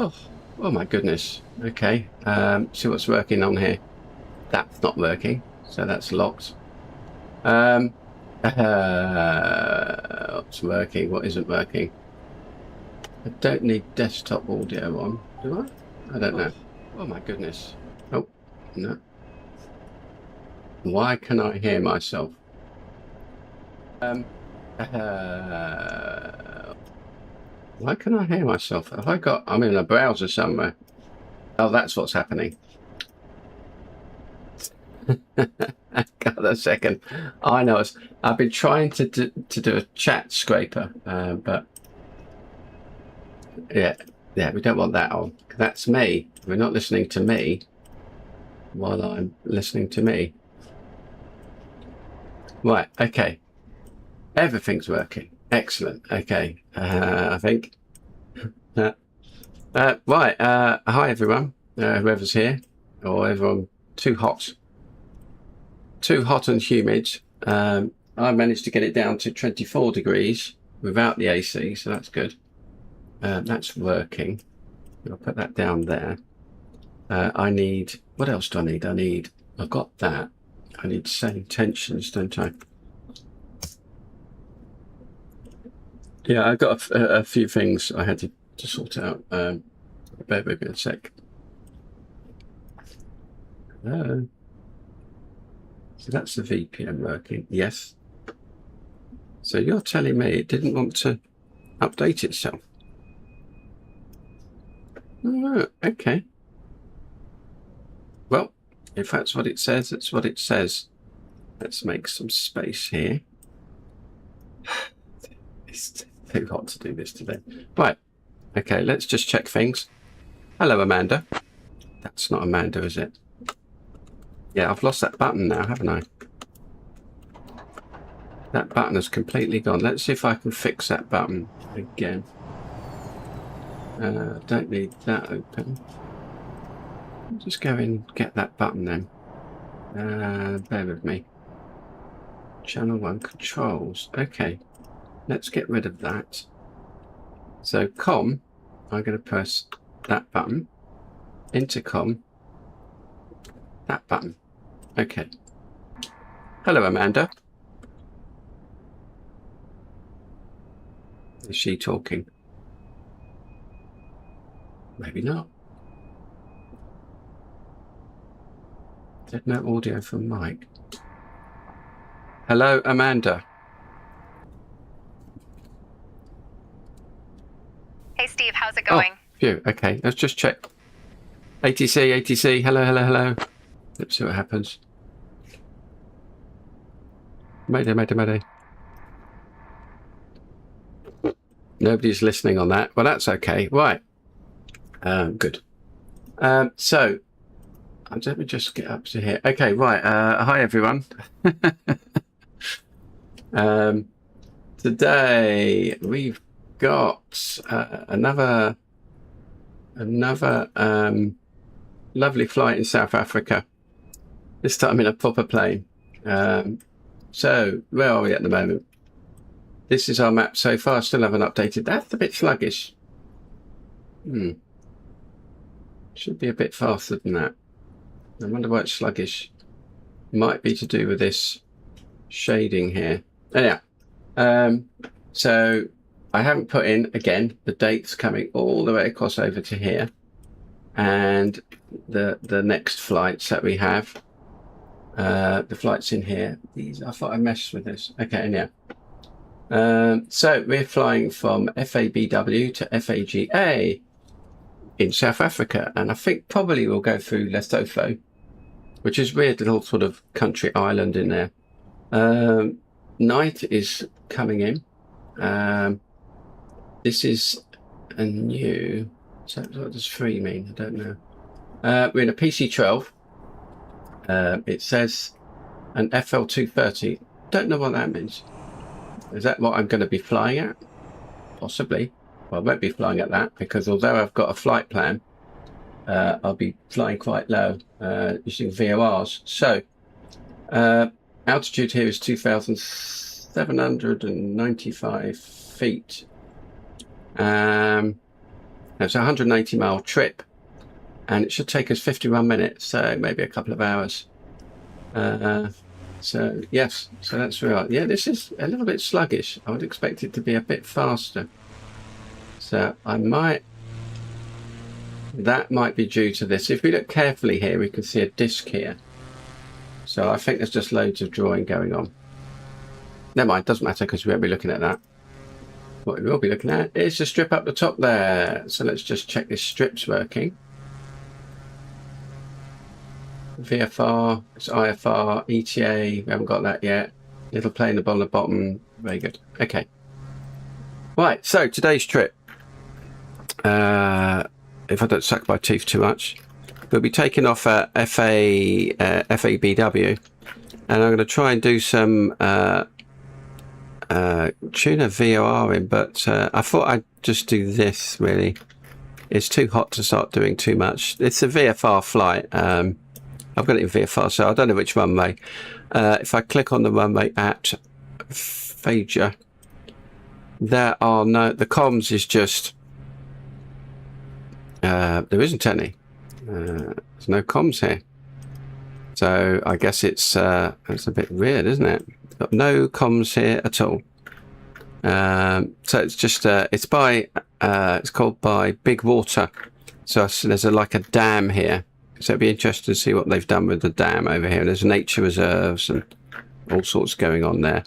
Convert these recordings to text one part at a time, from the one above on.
Oh, oh my goodness. Okay. See what's working on here. That's not working, so that's locked. What's working? What isn't working? I don't need desktop audio on, do I? I don't know. Oh my goodness. Oh, no. Why can I hear myself? Why can I hear myself? Have I got... I'm in a browser somewhere. Oh, that's what's happening. Got a second. I know. I've been trying to do a chat scraper, but yeah, we don't want that on. That's me. We're not listening to me while I'm listening to me. Right. Okay. Everything's working. Excellent. Okay. I think. Right. Hi everyone. Whoever's here, or everyone. Too hot and humid. I managed to get it down to 24 degrees without the AC, so that's good. That's working. I'll put that down there. I need... What else do I need? I've got that. I need setting tensions, don't I? Yeah, I've got a few things I had to sort out. Bear with me a sec. So that's the VPN working. Yes. So you're telling me it didn't want to update itself? Oh, okay. Well, if that's what it says, that's what it says. Let's make some space here. It's too hot to do this today. Right. Okay, let's just check things. Hello, Amanda. That's not Amanda, is it? Yeah, I've lost that button now, haven't I? That button has completely gone. Let's see if I can fix that button again. Don't need that open. Just go in and get that button then. Bear with me. Channel 1 controls. Okay, let's get rid of that. So com, I'm going to press that button. Intercom, that button. Okay. Hello, Amanda. Is she talking? Maybe not. There's no audio from Mike. Hello, Amanda. Hey, Steve, how's it going? Oh, phew. Okay, let's just check. ATC, hello. Let's see what happens. Mayday. Nobody's listening on that. Well, that's okay. Right. Good. So, let me just get up to here. Okay, right. Hi, everyone. Today we've got another lovely flight in South Africa. This time in a proper plane. So, where are we at the moment? This is our map so far. Still haven't updated. That's a bit sluggish. Should be a bit faster than that. I wonder why it's sluggish. Might be to do with this shading here. Anyhow, so I haven't put in, again, the dates coming all the way across over to here. And the next flights that we have. The flights in here. These, I thought I messed with this. Okay, anyhow. So we're flying from FABW to FAGA in South Africa, and I think probably we'll go through Lesotho, which is a weird little sort of country island in there. Night is coming in. This is a new... So what does 3 mean? I don't know. We're in a PC-12. It says an FL-230. Don't know what that means. Is that what I'm going to be flying at? Possibly. Well, I won't be flying at that, because although I've got a flight plan, I'll be flying quite low using VORs. So, altitude here is 2,795 feet. It's a 180-mile trip, and it should take us 51 minutes, so maybe a couple of hours. So yes, so that's right. Yeah, this is a little bit sluggish. I would expect it to be a bit faster. So that might be due to this. If we look carefully here, we can see a disc here. So I think there's just loads of drawing going on. Never mind, doesn't matter because we won't be looking at that. What we will be looking at is the strip up the top there. So let's just check this strip's working. VFR, it's IFR, ETA, we haven't got that yet. Little plane on the bottom, very good. Okay. Right, so today's trip. If I don't suck my teeth too much, we'll be taking off at FABW, and I'm going to try and do some tune a VOR in, but I thought I'd just do this really. It's too hot to start doing too much. It's a VFR flight. I've got it in VFR, so I don't know which runway. If I click on the runway at FAGA, there are no, the comms is just, there isn't any. There's no comms here. So I guess it's a bit weird, isn't it? Got no comms here at all. So it's just, it's called by Big Water. So there's like a dam here. So it'd be interesting to see what they've done with the dam over here. There's nature reserves and all sorts going on there.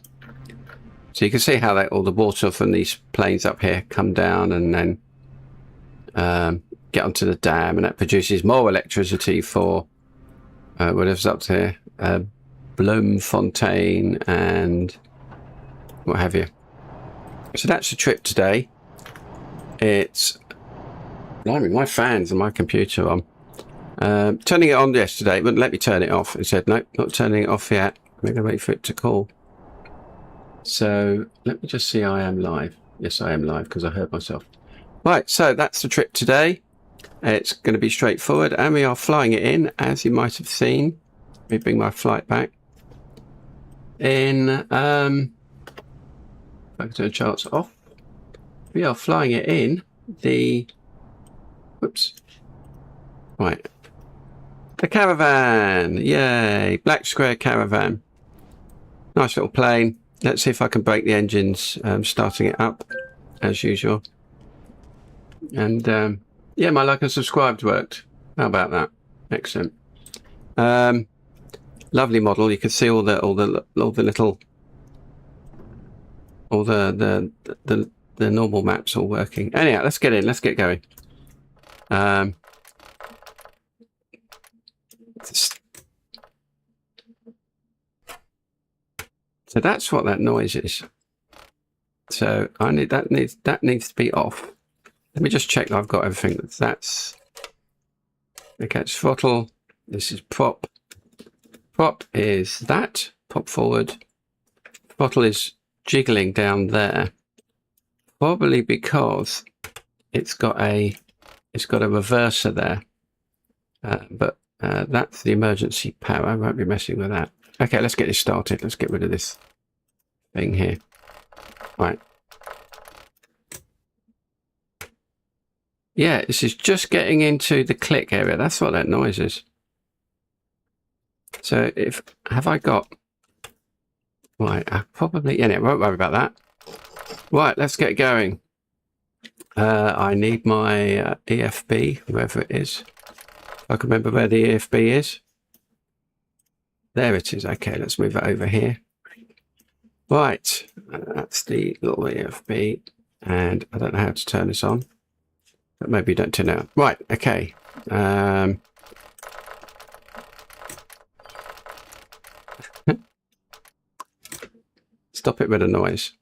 So you can see how all the water from these planes up here come down and then get onto the dam, and that produces more electricity for whatever's up there, Bloemfontein and what have you. So that's the trip today. It's, blimey, my fans and my computer on. Turning it on yesterday, it wouldn't let me turn it off. It said, nope, not turning it off yet. I'm going to wait for it to call. So let me just see I am live. Yes, I am live because I heard myself. Right, so that's the trip today. It's going to be straightforward, and we are flying it in, as you might have seen. Let me bring my flight back. In, if I can turn charts off. We are flying it in the, whoops. Right. The Caravan, yay, black Square Caravan. Nice little plane. Let's see if I can break the engines, starting it up as usual. And yeah, my like and subscribed worked. How about that? Excellent. Lovely model. You can see all the normal maps all working. Anyhow, let's get in. Let's get going. So that's what that noise is. So that needs to be off. Let me just check that I've got everything. That's okay. It's throttle. This is prop. Prop is that. Pop forward. Throttle is jiggling down there. Probably because it's got a reverser there. But that's the emergency power. I won't be messing with that. Okay, let's get this started. Let's get rid of this thing here. Right. Yeah, this is just getting into the click area. That's what that noise is. So have I got, right, I probably, yeah, won't worry about that. Right, let's get going. I need my EFB, wherever it is. I can remember where the EFB is. There it is. Okay, let's move it over here. Right, that's the little EFB, and I don't know how to turn this on, but maybe don't turn it on. Right, okay. Stop it with the noise.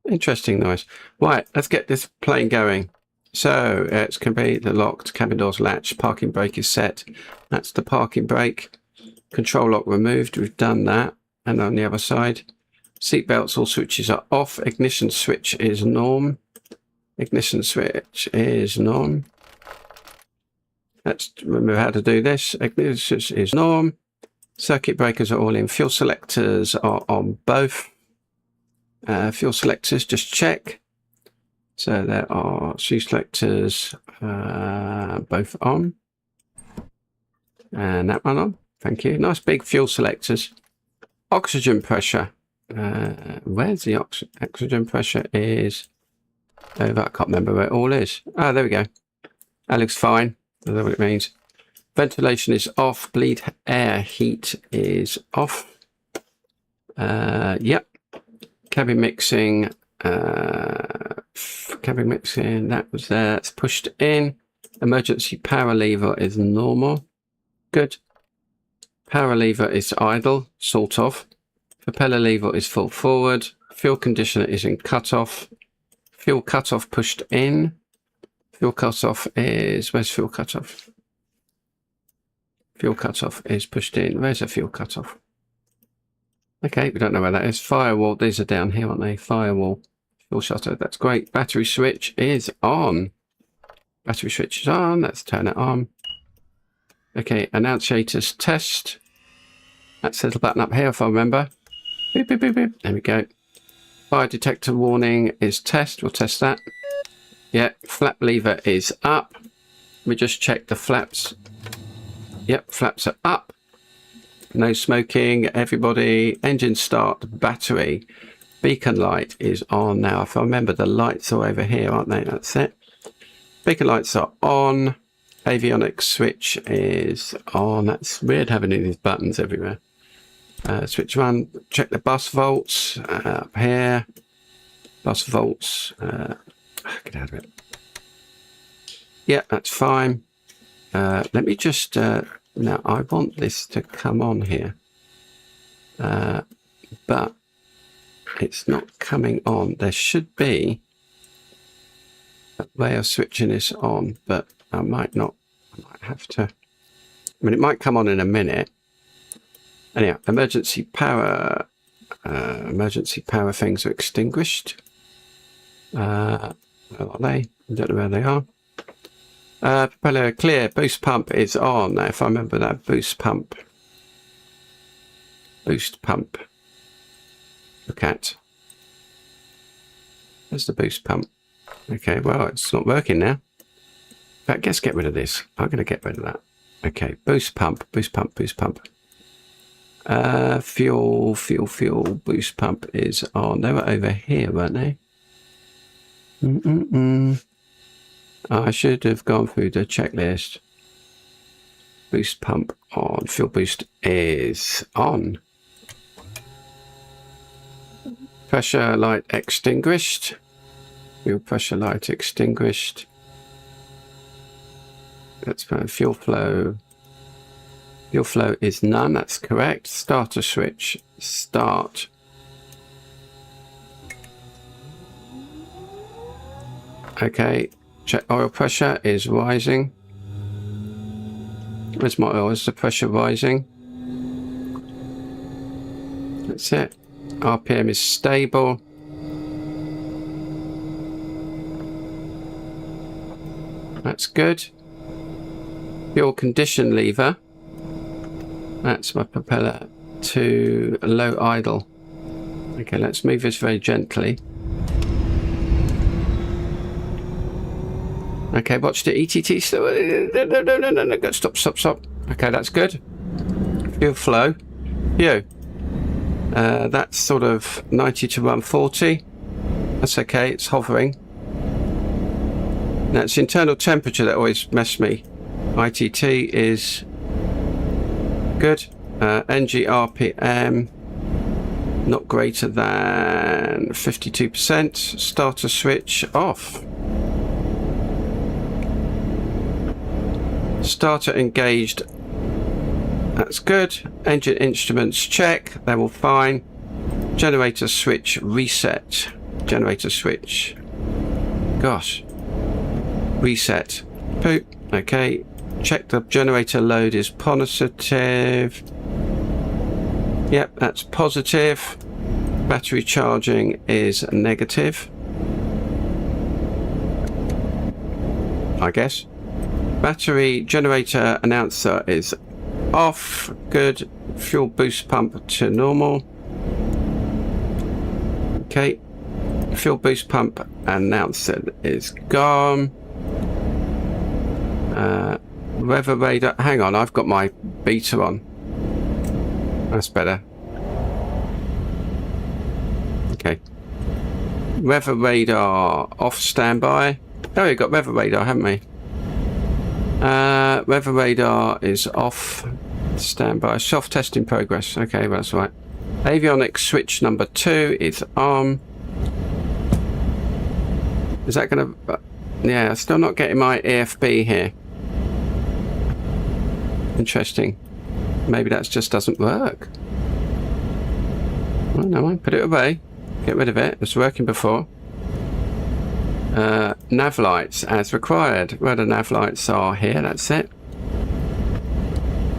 Interesting noise. Right, let's get this plane going. So it's completely locked, cabin doors latched, parking brake is set. That's the parking brake. Control lock removed, we've done that. And on the other side, seat belts, all switches are off. Ignition switch is norm. Ignition switch is norm. Let's remember how to do this. Ignition switch is norm. Circuit breakers are all in. Fuel selectors are on both. Fuel selectors, just check. So there are shoe selectors, both on. And that one on. Thank you. Nice big fuel selectors. Oxygen pressure. Where's the oxygen pressure is over. I can't remember where it all is. Ah, there we go. That looks fine. I don't know what it means. Ventilation is off. Bleed air heat is off. Yep. Cabin mixing. Cabin mixing. That was there. It's pushed in. Emergency power lever is normal. Good. Power lever is idle, sort of. Propeller lever is full forward. Fuel conditioner is in cutoff. Fuel cutoff pushed in. Fuel cutoff is... Where's fuel cutoff? Fuel cutoff is pushed in. Where's the fuel cutoff? Okay, we don't know where that is. Firewall, these are down here, aren't they? Firewall, fuel shutter, that's great. Battery switch is on. Battery switch is on. Let's turn it on. Okay, annunciators test. That's the little button up here, if I remember. Beep, beep, beep, beep. There we go. Fire detector warning is test. We'll test that. Yeah, flap lever is up. We just check the flaps. Yep, flaps are up. No smoking, everybody. Engine start, battery. Beacon light is on now. If I remember, the lights are over here, aren't they? That's it. Beacon lights are on. Avionics switch is on. That's weird having these buttons everywhere. Switch one. Check the bus volts up here. Bus volts. Get out of it. Yeah, that's fine. Let me just... now, I want this to come on here. But it's not coming on. There should be a way of switching this on, but I might not. I might have to. I mean, it might come on in a minute. Anyhow, emergency power things are extinguished. Where are they? I don't know where they are. Propeller clear. Boost pump is on. Now, if I remember that boost pump. Boost pump. Look at. There's the boost pump. Okay, well, it's not working now. In fact, let's get rid of this. I'm going to get rid of that. Okay, boost pump, boost pump, boost pump. Fuel, boost pump is on. They were over here, weren't they? I should have gone through the checklist. Boost pump on. Fuel boost is on. Pressure light extinguished. Fuel pressure light extinguished. That's fine. Fuel flow. Fuel flow is none. That's correct. Starter switch. Start. Okay. Check oil pressure is rising. Where's my oil? Is the pressure rising? That's it. RPM is stable. That's good. Fuel condition lever. That's my propeller to low idle. Okay, let's move this very gently. Okay, watch the ETT. No. Stop. Okay, that's good. Fuel flow. Phew. That's sort of 90 to 140. That's okay, it's hovering. Now, it's internal temperature that always messes me. ITT is good. NG RPM not greater than 52%. Starter switch off. Starter engaged. That's good. Engine instruments check. They're all fine. Generator switch reset. Generator switch. Gosh. Reset. Poop. Okay. Check the generator load is positive. Yep, that's positive. Battery charging is negative. I guess. Battery generator announcer is off. Good. Fuel boost pump to normal. Okay. Fuel boost pump announcement is gone. Weather radar. Hang on, I've got my beta on. That's better. Okay. Weather radar off standby. Oh, we've got weather radar, haven't we? Weather radar is off standby. Soft testing progress. Okay, well, that's right. Avionics switch number 2 is on. Is that going to... Yeah, still not getting my AFB here. Interesting. Maybe that just doesn't work. Well, no mind. Put it away. Get rid of it. It was working before. Nav lights as required. Where the nav lights are here. That's it.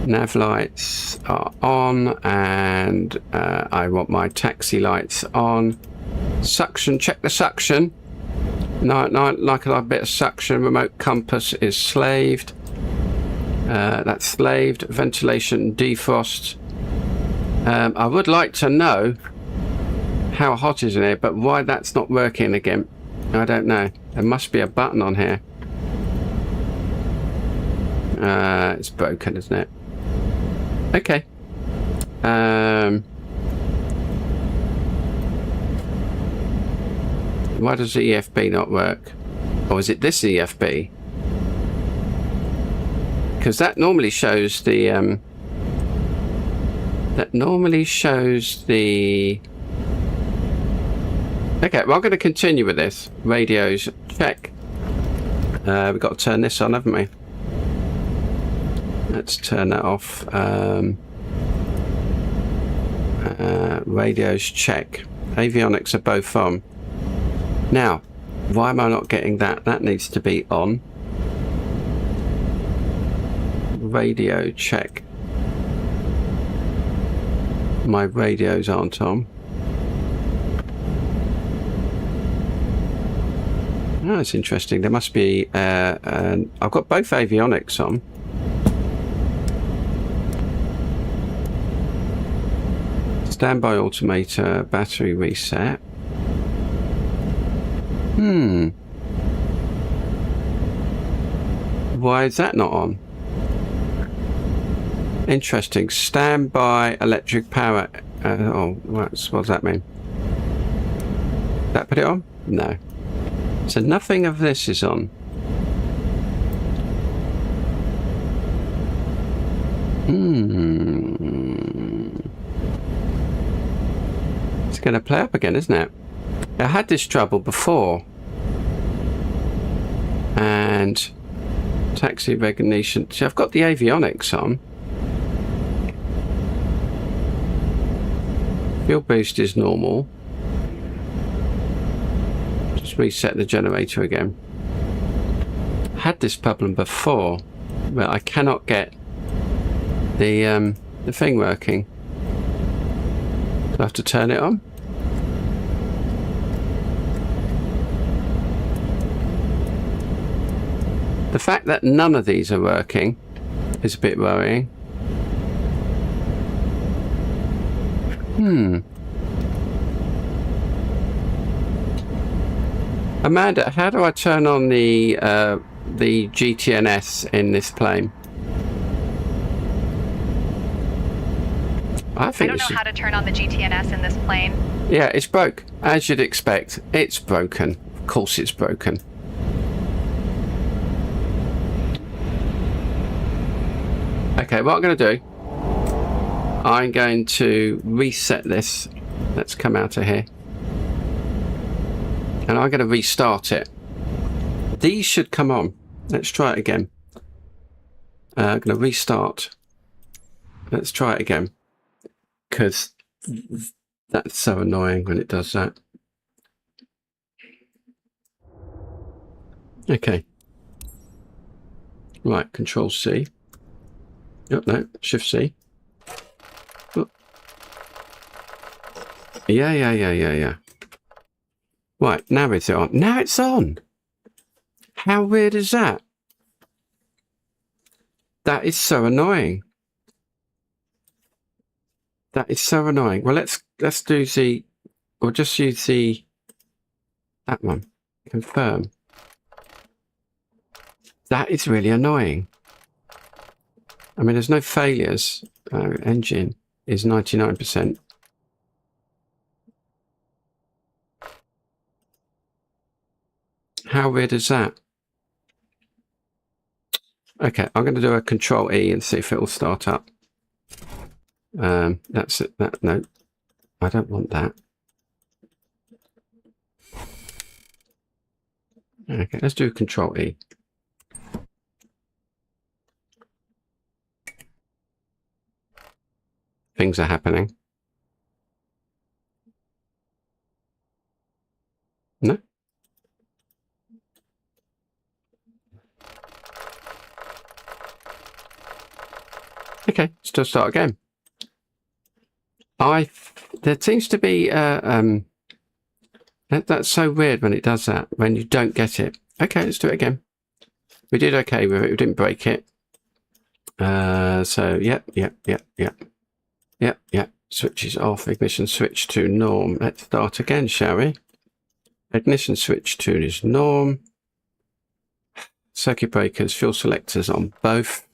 Nav lights are on, and I want my taxi lights on. Suction. Check the suction. No, like a bit of suction. Remote compass is slaved. That's slaved. Ventilation defrost. I would like to know how hot is in here, but why that's not working again, I don't know. There must be a button on here. It's broken, isn't it? Okay. Why does the EFB not work? Or is it this EFB? Because that normally shows the Okay, well, I'm going to continue with this. Radios check. We've got to turn this on, haven't we? Let's turn that off. Radios check. Avionics are both on. Now, why am I not getting that? That needs to be on. Radio check. My radios aren't on. Oh, that's interesting. There must be... I've got both avionics on. Standby alternator, battery reset. Why is that not on? Interesting. Standby electric power. What does that mean? Did that put it on? No. So nothing of this is on. It's going to play up again, isn't it? I had this trouble before. And taxi recognition. See, I've got the avionics on. Fuel boost is normal. Just reset the generator again. Had this problem before, but I cannot get the thing working. Do I have to turn it on? The fact that none of these are working is a bit worrying. Amanda, how do I turn on the GTNS in this plane? I don't know how to turn on the GTNS in this plane. Yeah, it's broke. As you'd expect, it's broken. Of course it's broken. Okay, what I'm going to do, I'm going to reset this. Let's come out of here. And I'm going to restart it. These should come on. Let's try it again. I'm going to restart. Let's try it again. Because that's so annoying when it does that. Okay. Right, Control C. Oh, no, Shift C. Oh. Yeah. Right, now it's on. Now it's on! How weird is that? That is so annoying. That is so annoying. Well, let's do the... We'll just use the That one. Confirm. That is really annoying. I mean, there's no failures. Engine is 99%. How weird is that? Okay, I'm going to do a Control E and see if it will start up. That's it. No, I don't want that. Okay, let's do Control E. Things are happening. No? Okay, still start again. There seems to be that's so weird when it does that, when you don't get it. Okay, let's do it again. We did okay with it, we didn't break it. So yep. Switch is off, ignition switch to norm. Let's start again, shall we? Ignition switch to is norm. Circuit breakers, fuel selectors on both.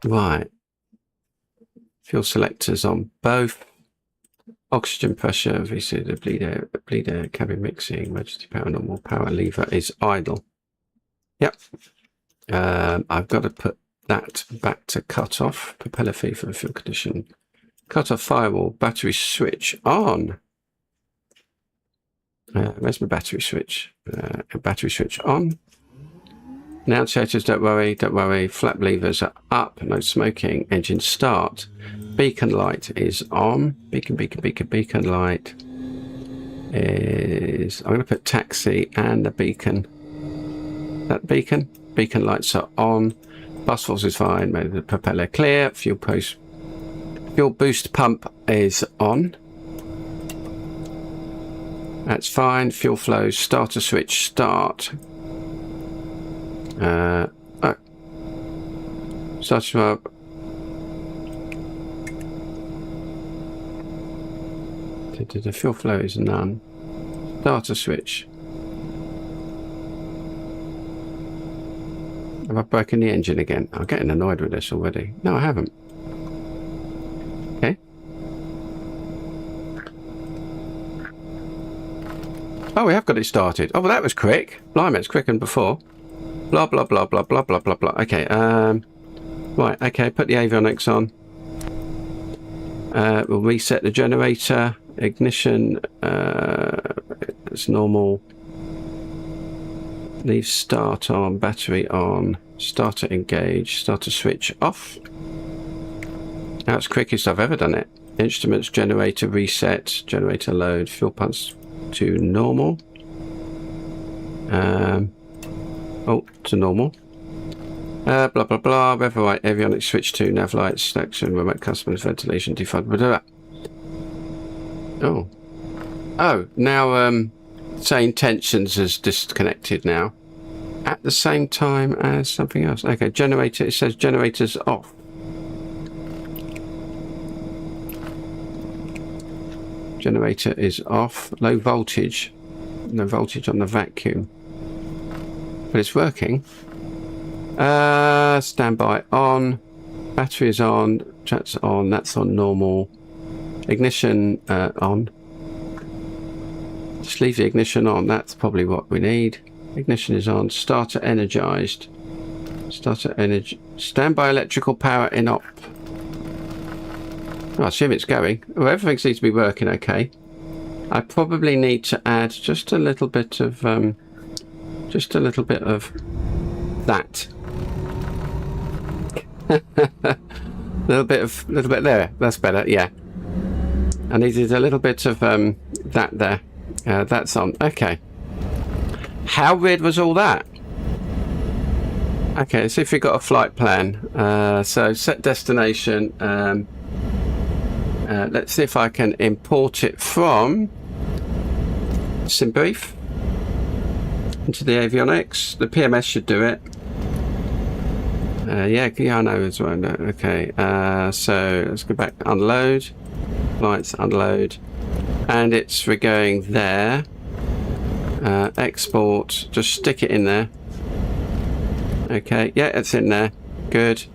Right. Fuel selectors on both. Oxygen pressure, VC, the bleed air, cabin mixing, emergency power, normal power lever is idle. Yep. I've got to put that back to cut off. Propeller feed for the fuel condition. Cut off firewall, battery switch on. Where's my battery switch? Battery switch on. Annunciators, don't worry. Flap levers are up, no smoking. Engine start. Beacon light is on. Beacon light is... I'm going to put taxi and the beacon. That beacon lights are on. Bus force is fine. Made the propeller clear. Fuel boost pump is on. That's fine. Fuel flow, starter switch, start. Start up. The fuel flow is none. Starter switch. Have I broken the engine again? I'm getting annoyed with this already. No, I haven't. Okay. Oh, we have got it started. Oh, well, that was quick. Blimey, it's quicker than before. Blah, blah, blah, blah, blah, blah, blah, blah. Okay, right, okay, put the avionics on. We'll reset the generator. Ignition, it's normal. Leave start on, battery on, starter engage, starter switch off. That's the quickest I've ever done it. Instruments, generator reset, generator load, fuel pumps to normal. Oh, to normal. Blah, blah, blah. Rev right, avionics switch to nav lights, selection, remote customers, ventilation, defunct, blah, blah, blah. Oh, now, saying tensions is disconnected now. At the same time as something else. Okay, generator, it says generators off. Generator is off. Low voltage. No voltage on the vacuum. But it's working. Standby on. Battery is on. Chat's on. That's on normal. Ignition on. Just leave the ignition on. That's probably what we need. Ignition is on. Starter energized. Starter energy. Standby electrical power in op. I assume it's going. Well, everything seems to be working okay. I probably need to add just a little bit of that. little bit there. That's better. Yeah. I needed a little bit of that there. That's on. Okay. How weird was all that? Okay, let's see if we got a flight plan. So set destination. Let's see if I can import it from SimBrief into the avionics. The PMS should do it. Yeah, I know as well. No. Okay, so let's go back. Unload. Lights, unload. And we're going there. Export, just stick it in there. Okay, yeah, it's in there. Good.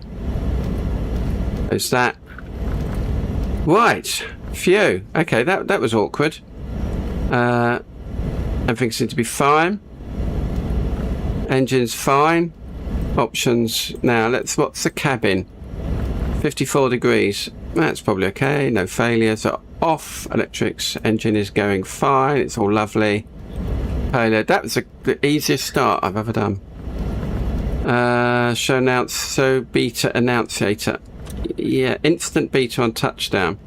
Is that right? Phew. Okay, that was awkward. Everything seems to be fine. Engine's fine. Options. Now what's the cabin? 54 degrees. That's probably okay. No failures. So off. Electrics. Engine is going fine. It's all lovely. Payload. That was the easiest start I've ever done. So beta annunciator. Yeah, instant beta on touchdown.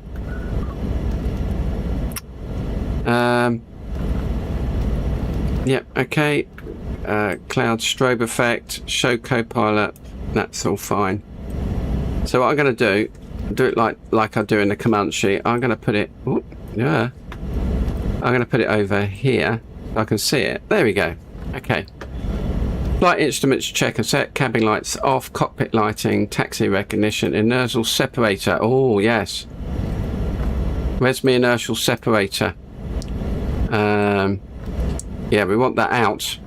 Yeah, okay. Cloud strobe effect, show copilot. That's all fine. So what I'm going to do it like I do in the command sheet. I'm going to put it. Oh, yeah. I'm going to put it over here. So I can see it. There we go. Okay. Flight instruments checker set, cabin lights off, cockpit lighting, taxi recognition, inertial separator. Oh, yes. Where's my inertial separator? Yeah, we want that out.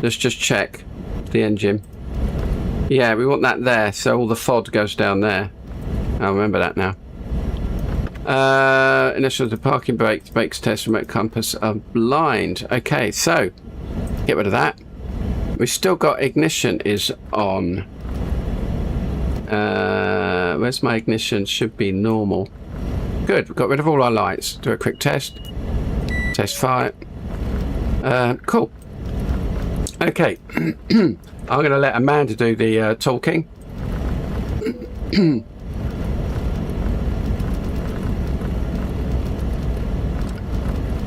Let's just check the engine. Yeah, we want that there, so all the FOD goes down there. I remember that now. Initial the parking brakes test, remote compass are blind. Okay, so get rid of that. We've still got ignition is on. Where's my ignition? Should be normal. Good, we've got rid of all our lights. Do a quick test. Test fire. Cool. Okay. I'm going to let Amanda do the talking.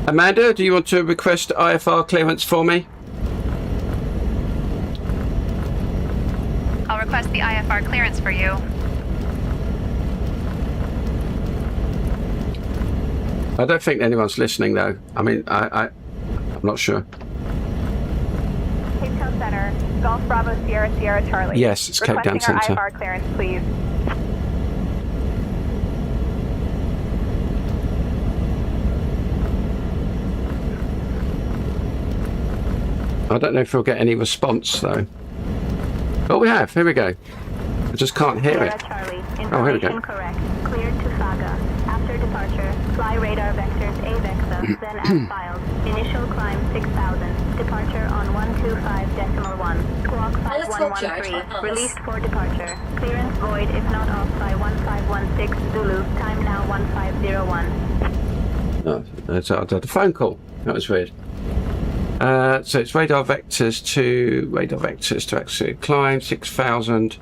Amanda, do you want to request IFR clearance for me? I'll request the IFR clearance for you. I don't think anyone's listening though. I mean, I'm not sure. Cape Town Center, Golf Bravo Sierra Sierra Charlie. Yes, it's Cape Town Center. Requesting our IFR clearance, please. I don't know if we'll get any response though. Oh, we have. Here we go. I just can't hear it. Oh, here we go. Correct. Cleared to FAGA. After departure, fly radar vectors AVEXA, then as filed. Initial climb 6,000. Departure on 125.1. Squawk 5113. Released for departure. Clearance void if not off by 1516 Zulu. Time now 1501. Oh, I had a phone call. That was weird. So it's radar vectors to actually climb 6,000.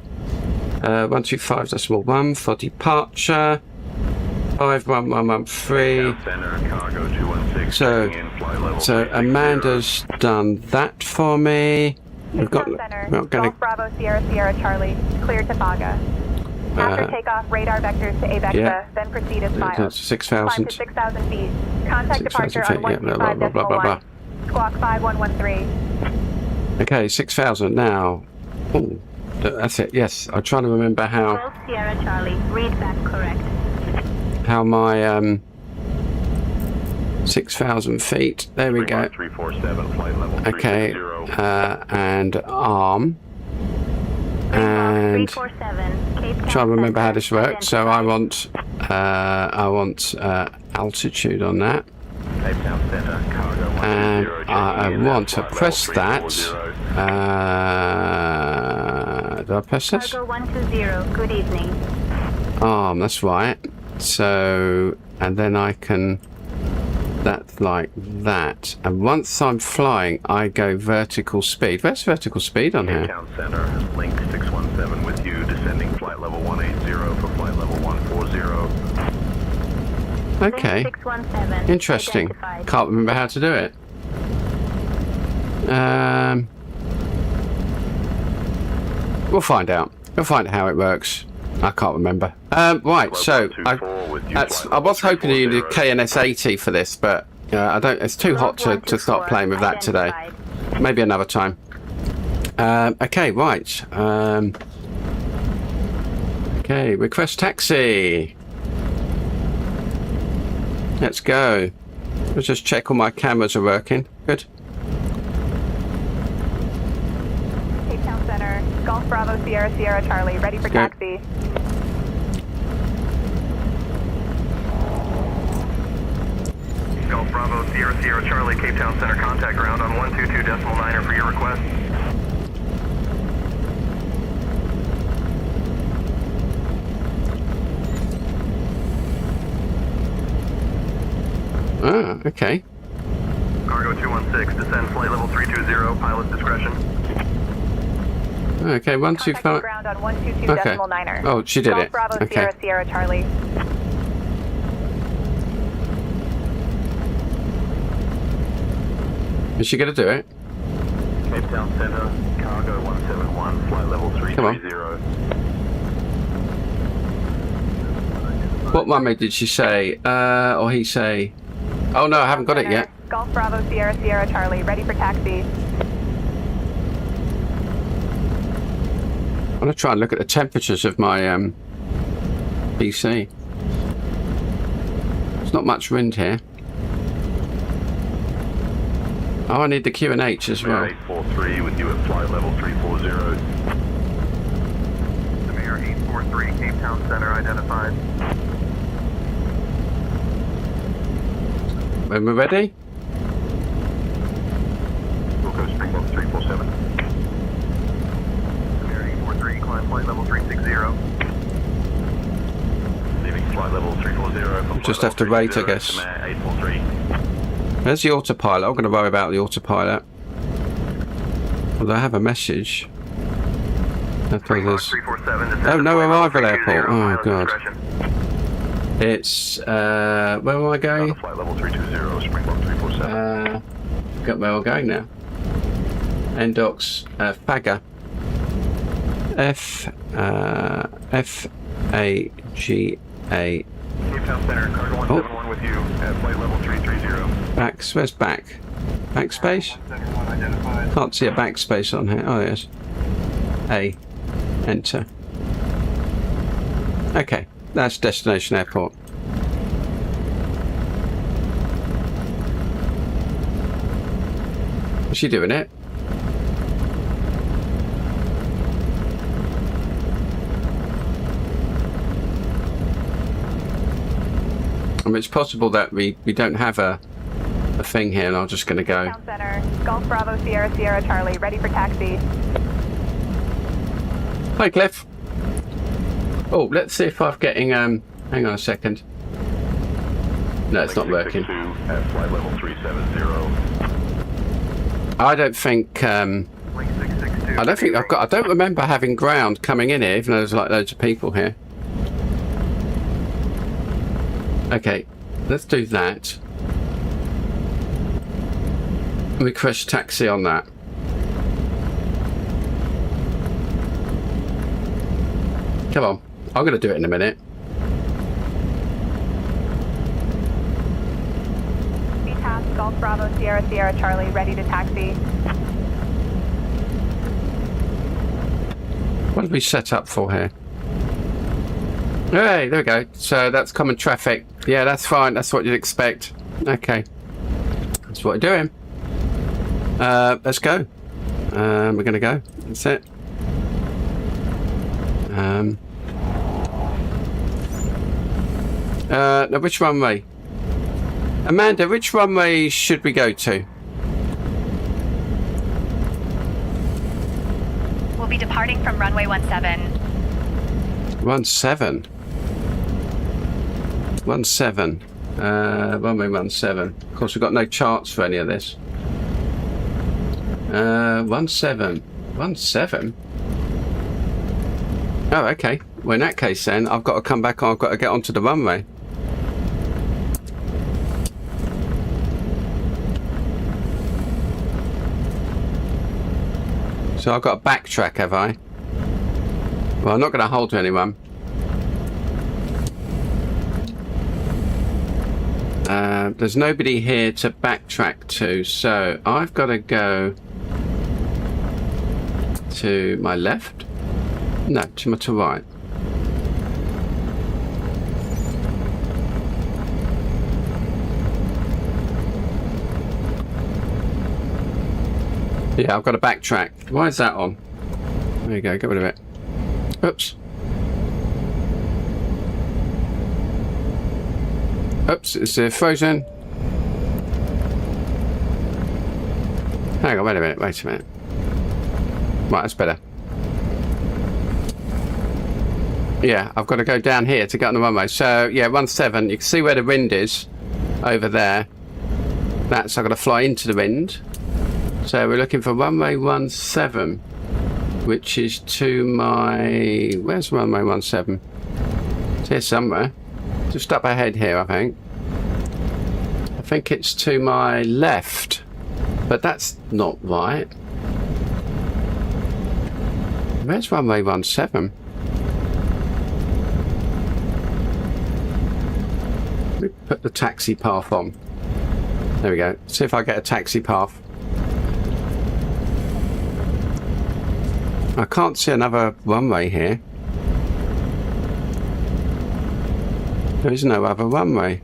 125.1 for departure. 51113. So Amanda's done that for me. We've got Golf Bravo Sierra Sierra Charlie, clear to FAGA. After takeoff, radar vectors to AVEXA, yeah. then proceed as filed. That's 6,000. Climb to 6,000 feet. Contact 6,000 departure feet, on yeah, blah, blah, blah, blah, blah. Squawk 5113. Okay, 6,000 now. Oh, that's it. Yes, I'm trying to remember how. Sierra Charlie, read back correct. How my 6,000 feet. There we go. Okay, and arm. And try and remember how this works. So I want altitude on that. And I want to press that. Do I press this? Cargo 120, good evening. Arm, that's right. So, and then I can, that's like that. And once I'm flying, I go vertical speed. Where's vertical speed on here? Cape Town Center, link 617 with you, descending flight level 180 for flight level 140. Okay. 617, Interesting. identified. Can't remember how to do it. We'll find out. We'll find out how it works. I can't remember. Right, so I was hoping to use KNS 80 for this, but I don't. It's too hot to start playing with that today. Maybe another time. Okay, right. Okay, request taxi. Let's go. Let's just check all my cameras are working. Good. Cape Town Center, Golf Bravo Sierra Sierra Charlie, ready for taxi. Golf Bravo Sierra Sierra Charlie, Cape Town Center, contact ground on 122.9er for your request. Ah, okay. Cargo 216, descend flight level 320, pilot's discretion. Okay, 125. Ground on 122.9er. Oh, she did Golf it. Bravo Okay. Sierra Sierra Charlie. Is she going to do it? Cape Town Center, cargo 171, flight level 330. What mummy did she say? Or he say? Oh no, I haven't got it yet. Golf Bravo Sierra Sierra Charlie, ready for taxi. I'm going to try and look at the temperatures of my BC. There's not much wind here. Oh, I need the QNH as well. 843 with you at flight level 340. The Mayor 843, Cape Town Center identified. When we're ready? Wilco Springbok 347. The Mayor 843, climb flight level 360. Leaving flight level 340. Just have to rate, I guess. 843. There's the autopilot. I'm going to worry about the autopilot. Although I have a message. Oh, no arrival airport. Oh, God. It's, where am I going? Flight level 320, Springbok 347. Got where I'm going now. NDOCS, FAGA. F-A-G-A. Cape Town Center, cargo 171 with you at flight level 330. Back, where's back? Backspace? 171 identified. Can't see a backspace on here. Oh, yes. A. Enter. Okay, that's destination airport. Is she doing it? I mean, it's possible that we don't have a thing here, and I'm just going to go. Town Center, Golf Bravo Sierra Sierra Charlie, ready for taxi. Hi, Cliff. Oh, let's see if I'm getting, hang on a second. No, it's not working. At flight level 370. I don't think, I don't remember having ground coming in here, even though there's like loads of people here. Okay, let's do that. Request taxi on that. Come on, I'm going to do it in a minute. VTAS, Golf Bravo Sierra Sierra Charlie, ready to taxi. What did we set up for here? Hey, there we go. So that's common traffic. Yeah, that's fine. That's what you'd expect. Okay. That's what we're doing. Let's go. We're going to go. That's it. Now, which runway? Amanda, which runway should we go to? We'll be departing from runway 17. 17. 17. Runway 17. Of course, we've got no charts for any of this. 17. 17? Oh, okay. Well, in that case, then, I've got to come back on. I've got to get onto the runway. So I've got to backtrack, have I? Well, I'm not going to hold to anyone. There's nobody here to backtrack to, so I've got to go to my left. No, to my right. Yeah, I've got to backtrack. Why is that on? There you go, get rid of it. Oops. Oops, it's frozen. Hang on, wait a minute. Right, that's better. Yeah, I've got to go down here to get on the runway. So, yeah, 17. You can see where the wind is over there. That's, I've got to fly into the wind. So we're looking for runway 17, which is to my... Where's runway 17? It's here somewhere. Just up ahead here, I think. I think it's to my left. But that's not right. Where's runway 17? Let me put the taxi path on. There we go. See if I get a taxi path. I can't see another runway here. There is no other runway.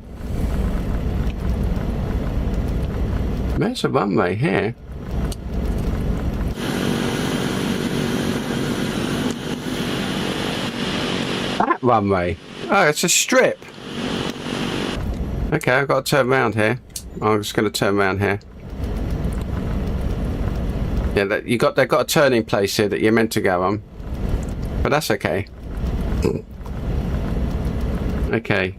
Where's a runway here? That runway. Oh, it's a strip. Okay, I've got to turn around here. I'm just going to turn around here. Yeah, they've got a turning place here that you're meant to go on, but that's okay. Okay.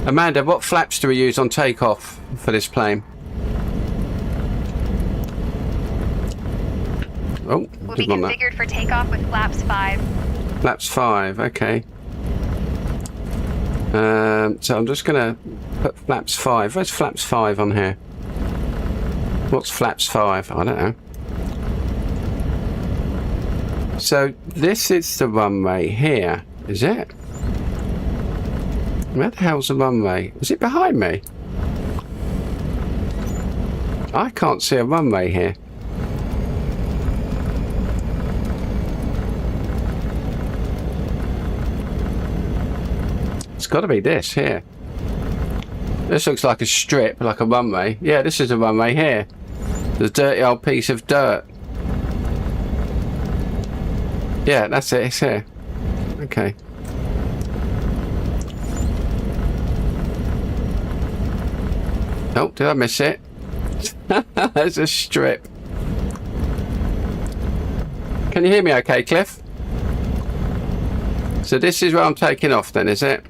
Amanda, what flaps do we use on takeoff for this plane? Oh, will be configured for takeoff with flaps 5. Flaps 5, okay. So I'm just gonna put flaps 5. Where's flaps 5 on here? What's flaps 5? I don't know. So this is the runway here, is it? Where the hell's the runway? Is it behind me? I can't see a runway here. It's got to be this here. This looks like a strip, like a runway. Yeah, this is a runway here. The dirty old piece of dirt. Yeah, that's it. It's here. Okay. Oh, did I miss it? There's a strip. Can you hear me okay, Cliff? So this is where I'm taking off then, is it?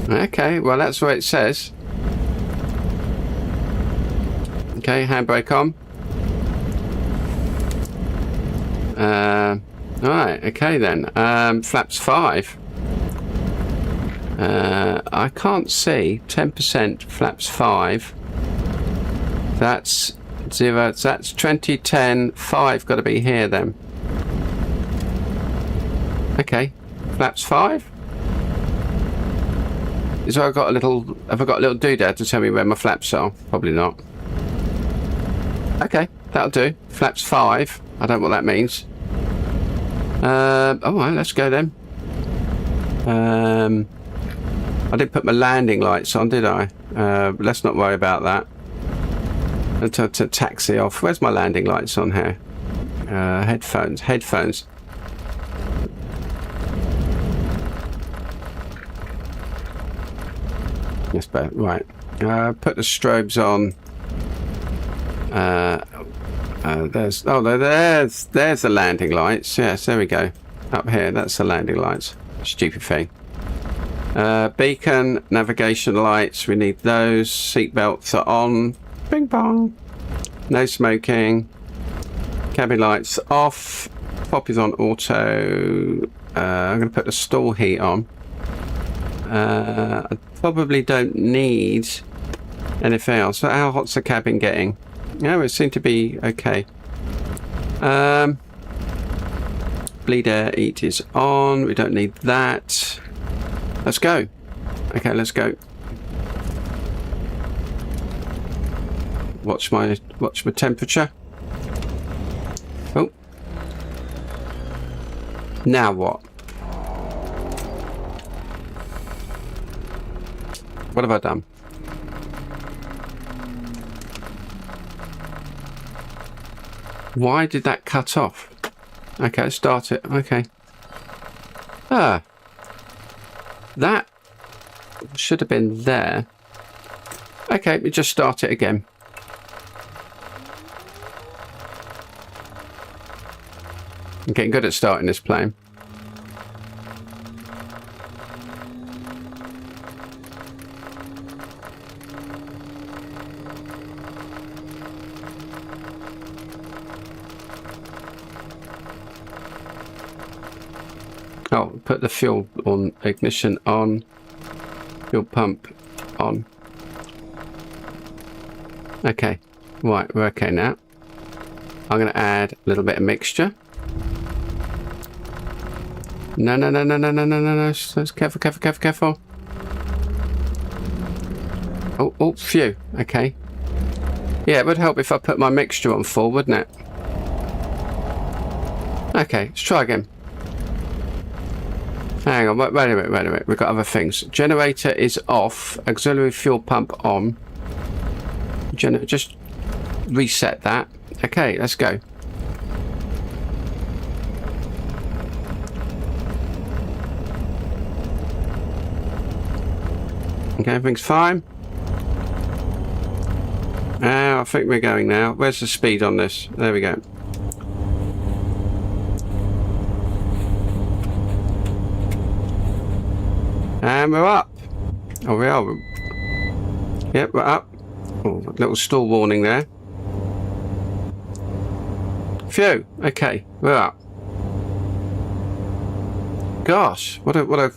Okay, well that's what it says. Okay, handbrake on. Alright, okay then. Flaps 5. I can't see 10% flaps 5. That's 0. That's 2010 5. Got to be here then. Okay, flaps 5. Is I got a little? Have I got a little doodad to tell me where my flaps are? Probably not. Okay, that'll do. Flaps 5. I don't know what that means. Alright, let's go then. I didn't put my landing lights on, did I? Let's not worry about that. To taxi off. Where's my landing lights on here? Headphones. Yes, but right. Put the strobes on. There's the landing lights. Yes, there we go. Up here, that's the landing lights. Stupid thing. Beacon, navigation lights, we need those. Seat belts are on. Bing bong. No smoking. Cabin lights off. Pop is on auto. I'm going to put the stall heat on. I probably don't need anything else. So how hot's the cabin getting? Yeah, it seemed to be okay. Bleed air eat is on. We don't need that. Let's go. Okay, let's go. Watch my temperature. Oh. Now what? What have I done? Why did that cut off? Okay, let's start it. Okay. Ah. That should have been there. Okay, we just start it again. I'm getting good at starting this plane. Oh, put the fuel on, ignition on, fuel pump on. Okay, right, we're okay now. I'm going to add a little bit of mixture. No. Let's careful. Oh, phew. Okay. Yeah, it would help if I put my mixture on full, wouldn't it? Okay, let's try again. Hang on, wait a minute. We've got other things. Generator is off. Auxiliary fuel pump on. Just reset that. Okay, let's go. Okay, everything's fine. I think we're going now. Where's the speed on this? There we go. And we're up. Oh, we are. Yep, we're up. Oh, little stall warning there. Phew. Okay, we're up. Gosh, what a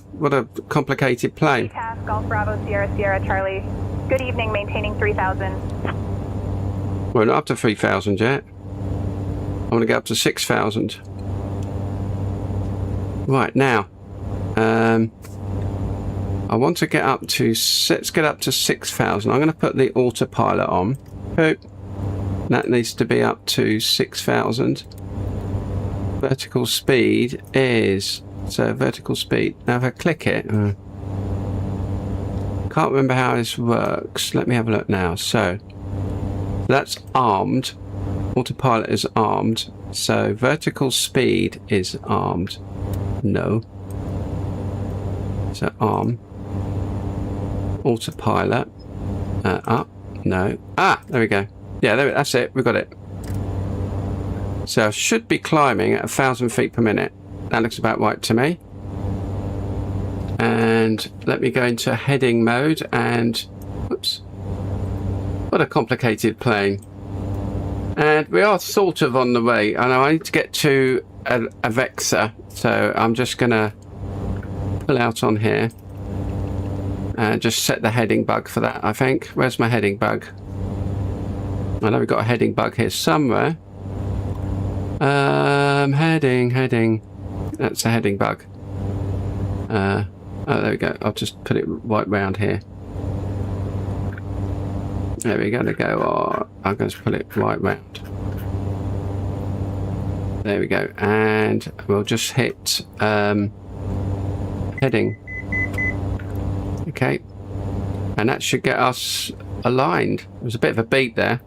complicated plane. Task Golf Bravo Sierra Sierra Charlie. Good evening, maintaining 3,000. We're not up to 3,000 yet. I want to get up to 6,000. Right now, I want to get up to, let's get up to 6,000. I'm going to put the autopilot on. Boop. That needs to be up to 6,000. Vertical speed is, so vertical speed. Now if I click it, can't remember how this works. Let me have a look now. So that's armed. Autopilot is armed. So vertical speed is armed. No. So arm. Autopilot. Up. No. Ah, there we go. Yeah, that's it. We've got it. So I should be climbing at 1,000 feet per minute. That looks about right to me. And let me go into heading mode and... Whoops. What a complicated plane. And we are sort of on the way. I know I need to get to a Vexa. So I'm just going to pull out on here. And just set the heading bug for that, I think. Where's my heading bug? I know we've got a heading bug here somewhere. Heading. That's a heading bug. Oh, there we go. I'll just put it right round here. There we go. Oh, I'm going to put it right round. There we go. And we'll just hit heading. Okay. And that should get us aligned. There's a bit of a beat there.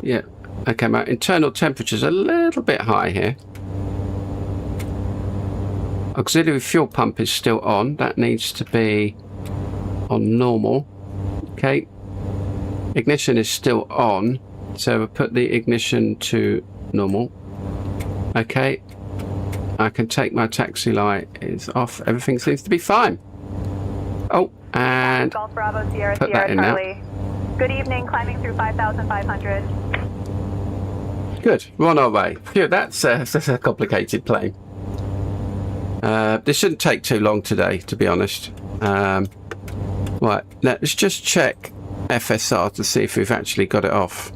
Yeah. Okay, my internal temperature's a little bit high here. Auxiliary fuel pump is still on. That needs to be on normal. Okay. Ignition is still on. So we'll put the ignition to normal. Okay. I can take my taxi light is off. Everything seems to be fine. Oh, and Golf Bravo Sierra put that Sierra in Charlie. now. Good evening, climbing through 5,500. Good, we're on our way. Phew, that's a complicated plane. This shouldn't take too long today, to be honest. Right, let's just check FSR to see if we've actually got it off.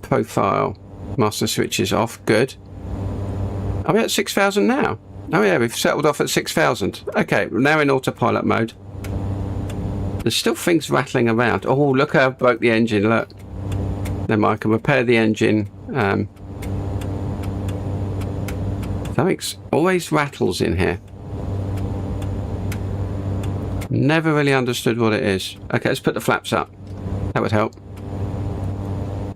Profile, master switch is off. Good. Are we at 6,000 now? Oh yeah, we've settled off at 6,000. Okay, we're now in autopilot mode. There's still things rattling around. Oh, look how I broke the engine, look. Never mind, I can repair the engine. Something always rattles in here. Never really understood what it is. Okay, let's put the flaps up. That would help.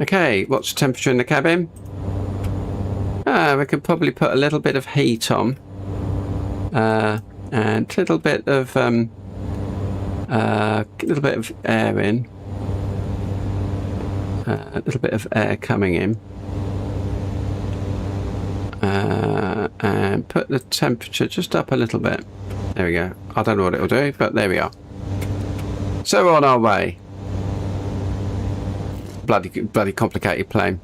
Okay, what's the temperature in the cabin? We could probably put a little bit of heat on. And a little bit of air in. A little bit of air coming in. And put the temperature just up a little bit. There we go. I don't know what it'll do, but there we are. So we're on our way. Bloody complicated plane.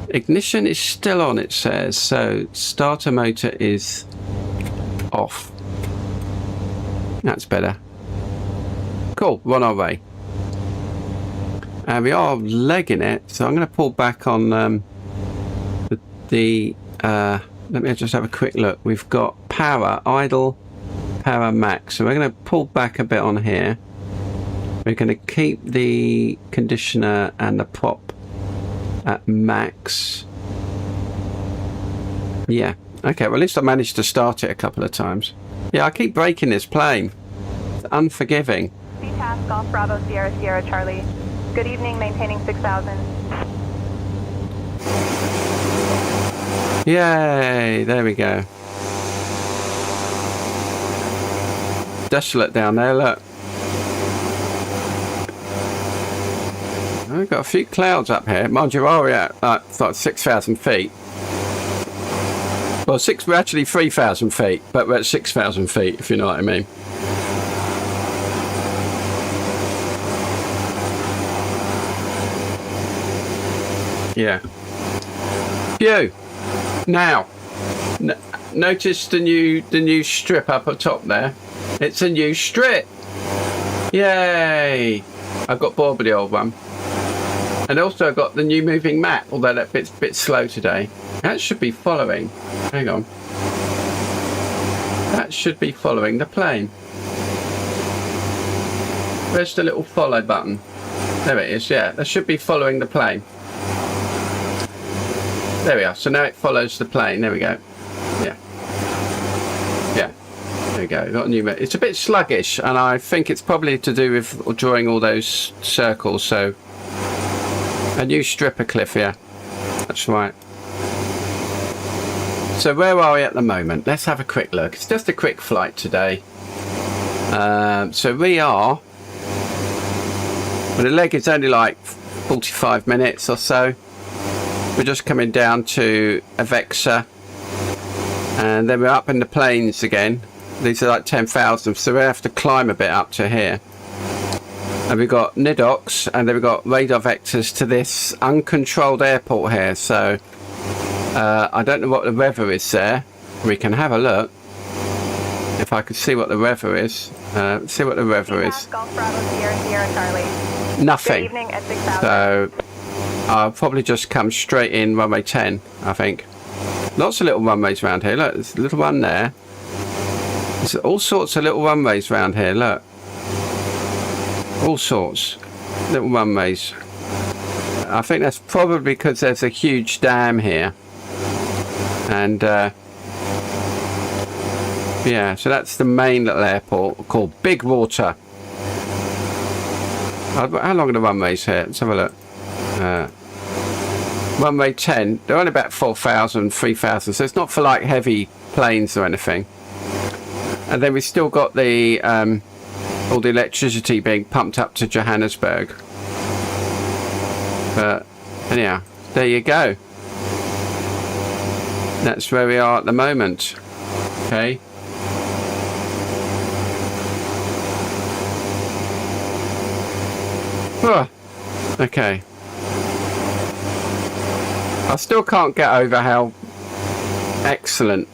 Ignition is still on, it says. So starter motor is off. That's better. Cool, we're on our way. And we are legging it, so I'm going to pull back on let me just have a quick look. We've got power, idle, power max. So we're going to pull back a bit on here. We're going to keep the conditioner and the prop at max. Yeah. Okay, well at least I managed to start it a couple of times. Yeah, I keep breaking this plane. It's unforgiving. CTAS Golf Bravo Sierra Sierra Charlie. Good evening, maintaining 6,000. Yay, there we go. Desolate down there, look. We've got a few clouds up here. Mind you, we're at like 6,000 feet. Well, we're actually 3,000 feet, but we're at 6,000 feet, if you know what I mean. Yeah. Phew. Now, notice the new strip up at top there. It's a new strip. Yay! I've got bored with the old one. And also I've got the new moving map, although that bit's a bit slow today. That should be following. Hang on. That should be following the plane. Where's the little follow button? There it is, yeah. That should be following the plane. There we are. So now it follows the plane. There we go. Yeah. Yeah. There we go. We've got a new map. It's a bit sluggish, and I think it's probably to do with drawing all those circles. So a new strip of cliff here. That's right. So where are we at the moment? Let's have a quick look. It's just a quick flight today. So we are. Well, the leg is only like 45 minutes or so. We're just coming down to Avexa, and then we're up in the plains again. These are like 10,000, so we have to climb a bit up to here. And we've got NIDOCs, and then we've got radar vectors to this uncontrolled airport here. So I don't know what the weather is there. We can have a look. If I could see what the weather is. See what the weather is. Golf Bravo Sierra Sierra Charlie. Nothing. Good evening at 6,000. So I'll probably just come straight in runway 10, I think. Lots of little runways around here. Look, there's a little one there. There's all sorts of little runways around here, look. All sorts. Little runways. I think that's probably because there's a huge dam here. And, yeah, so that's the main little airport called Big Water. How long are the runways here? Let's have a look. Runway 10, they're only about 4,000, 3,000, so it's not for like heavy planes or anything. And then we've still got the all the electricity being pumped up to Johannesburg. But anyhow, there you go. That's where we are at the moment. Okay. Oh, okay. I still can't get over how excellent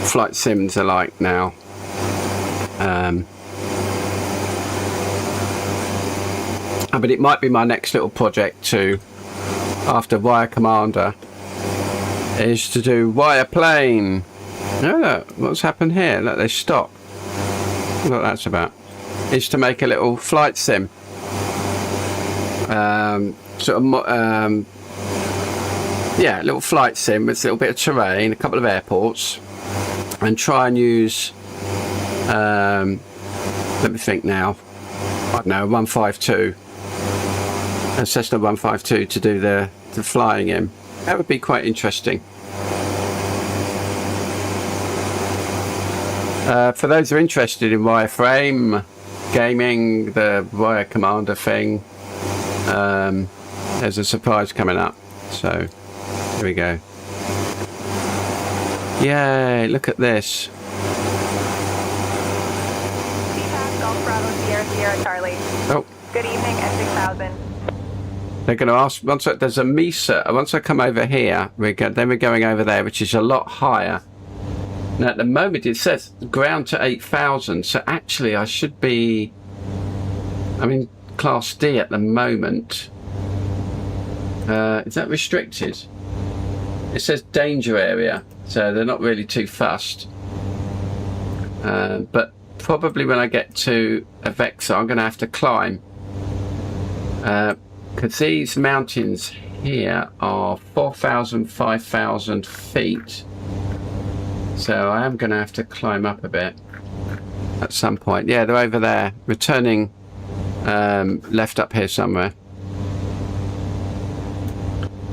flight sims are like now. But it might be my next little project too, after Wire Commander, is to do Wire Plane. Oh, look, what's happened here? Look, they stop. Look what that's about. Is to make a little flight sim. Yeah, a little flight sim with a little bit of terrain, a couple of airports, and try and use, let me think now, I don't know, 152 a Cessna 152 to do the flying in. That would be quite interesting. For those who are interested in wireframe gaming, the wire commander thing, there's a surprise coming up. So here we go. Yay, look at this. CPAC Golf Bravo Sierra Sierra Charlie. Oh, Good evening, S6000. they're going to ask, there's a MESA, once I come over here, then we're going over there, which is a lot higher. Now at the moment it says ground to 8,000, so actually I should be, I'm in Class D at the moment. Is that restricted? It says danger area, so they're not really too fussed. But probably when I get to Avexa, I'm going to have to climb. Because these mountains here are 4,000, 5,000 feet. So I am going to have to climb up a bit at some point. Yeah, they're over there, returning left up here somewhere.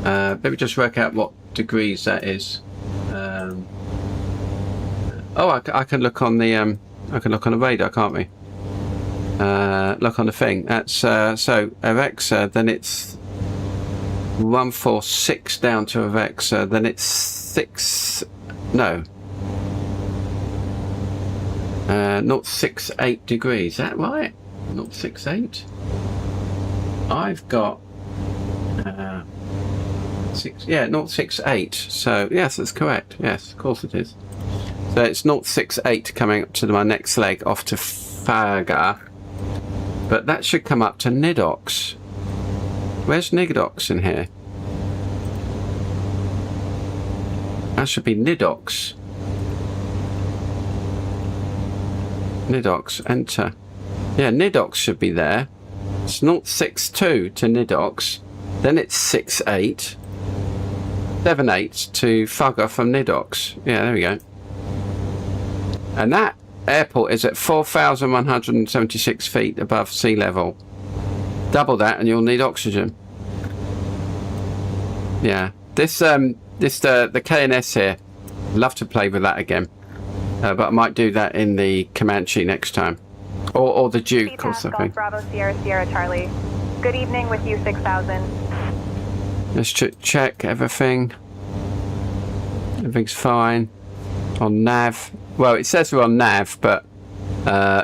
Let me just work out what degrees that is. Oh, I can look on the radar, can't we? Look on the thing. That's so Avexa. Then it's 146 down to Avexa. Then it's 6. No. 068 degrees. Is that right? 068. I've got 068. So yes, that's correct. Yes, of course it is. So it's 068 coming up to my next leg off to FAGA, but that should come up to Nidox. Where's Nidox in here? That should be Nidox. Nidox, enter. Yeah, Nidox should be there. It's 062 to Nidox, then it's 68, 78 to FAGA from Nidox. Yeah, there we go. And that airport is at 4,176 feet above sea level. Double that and you'll need oxygen. Yeah, the KNS here, love to play with that again. But I might do that in the Comanche next time. Or the Duke or something. Golf Bravo Sierra Sierra Charlie. Good evening with you 6000. Let's check everything. Everything's fine. On nav. Well, it says we're on nav, but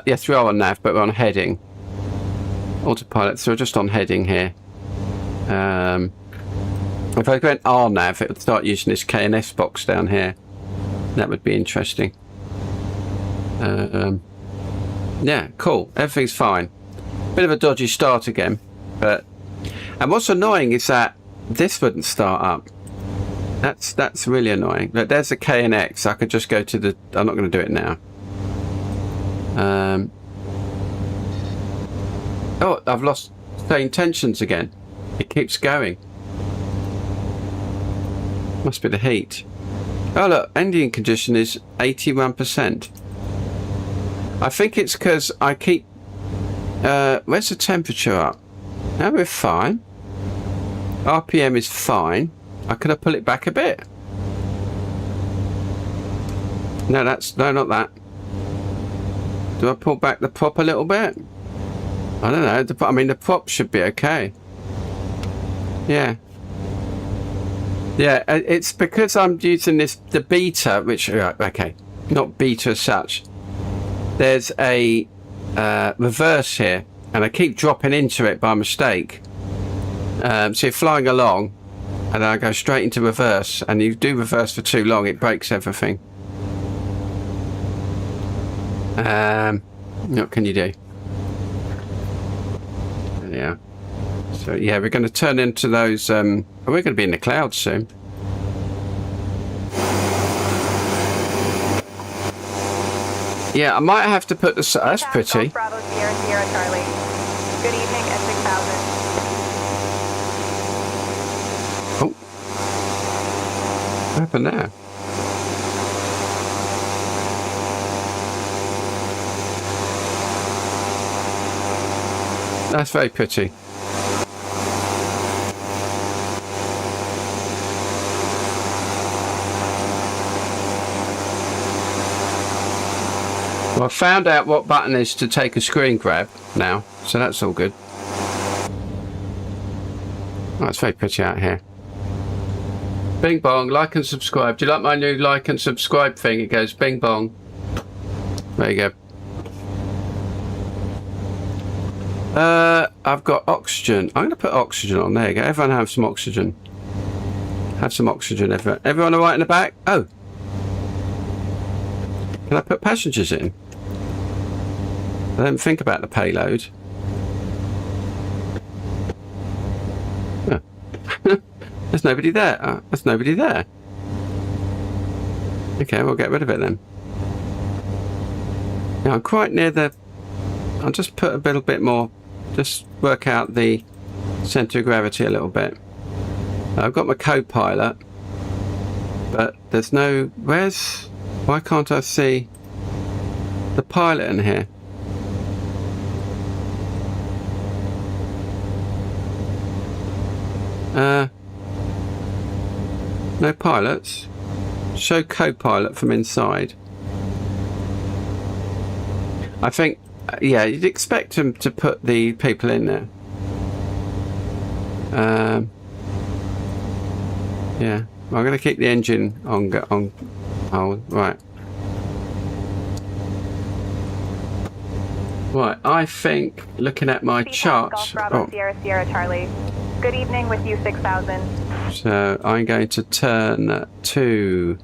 yes, we are on nav, but we're on heading. Autopilot, so we're just on heading here. If I went RNAV, it would start using this KNS box down here. That would be interesting. Yeah, cool. Everything's fine. Bit of a dodgy start again, but and what's annoying is that this wouldn't start up. That's really annoying. Look, there's a KNX. I could just go to the. I'm not going to do it now. Oh, I've lost the intentions again. It keeps going. Must be the heat. Oh look, engine condition is 81%. I think it's because I keep. Where's the temperature up? Now we're fine. RPM is fine. Could I pull it back a bit? No, not that. Do I pull back the prop a little bit? I don't know. I mean, the prop should be okay. Yeah. Yeah, it's because I'm using the beta, which, okay, not beta as such. There's a reverse here, and I keep dropping into it by mistake. So you're flying along, and I go straight into reverse, and you do reverse for too long, it breaks everything. What can you do? Yeah. So yeah, we're going to turn into those. We're going to be in the clouds soon. Yeah, I might have to put the. That's pretty. Bravo Sierra Sierra Charlie. Good evening at 6000. Oh, what happened there? That's very pretty. Well, I found out what button is to take a screen grab now, so that's all good. Oh, it's very pretty out here. Bing bong, like and subscribe. Do you like my new like and subscribe thing? It goes bing bong. There you go. I've got oxygen. I'm going to put oxygen on. There you go. Everyone have some oxygen. Have some oxygen, everyone. Everyone all right in the back? Oh. Can I put passengers in? I didn't think about the payload. Oh. There's nobody there. There's nobody there. Okay, we'll get rid of it then. Now I'm quite near the... I'll just put a little bit more... Just work out the centre of gravity a little bit. I've got my co-pilot, but there's no... Where's... Why can't I see the pilot in here? No pilots. Show co-pilot from inside. I think, yeah, you'd expect them to put the people in there. Yeah, I'm going to keep the engine on. Oh, right. Right, I think looking at my chart. Golf Bravo Sierra Sierra Charlie. Good evening with you 6000. So I'm going to turn to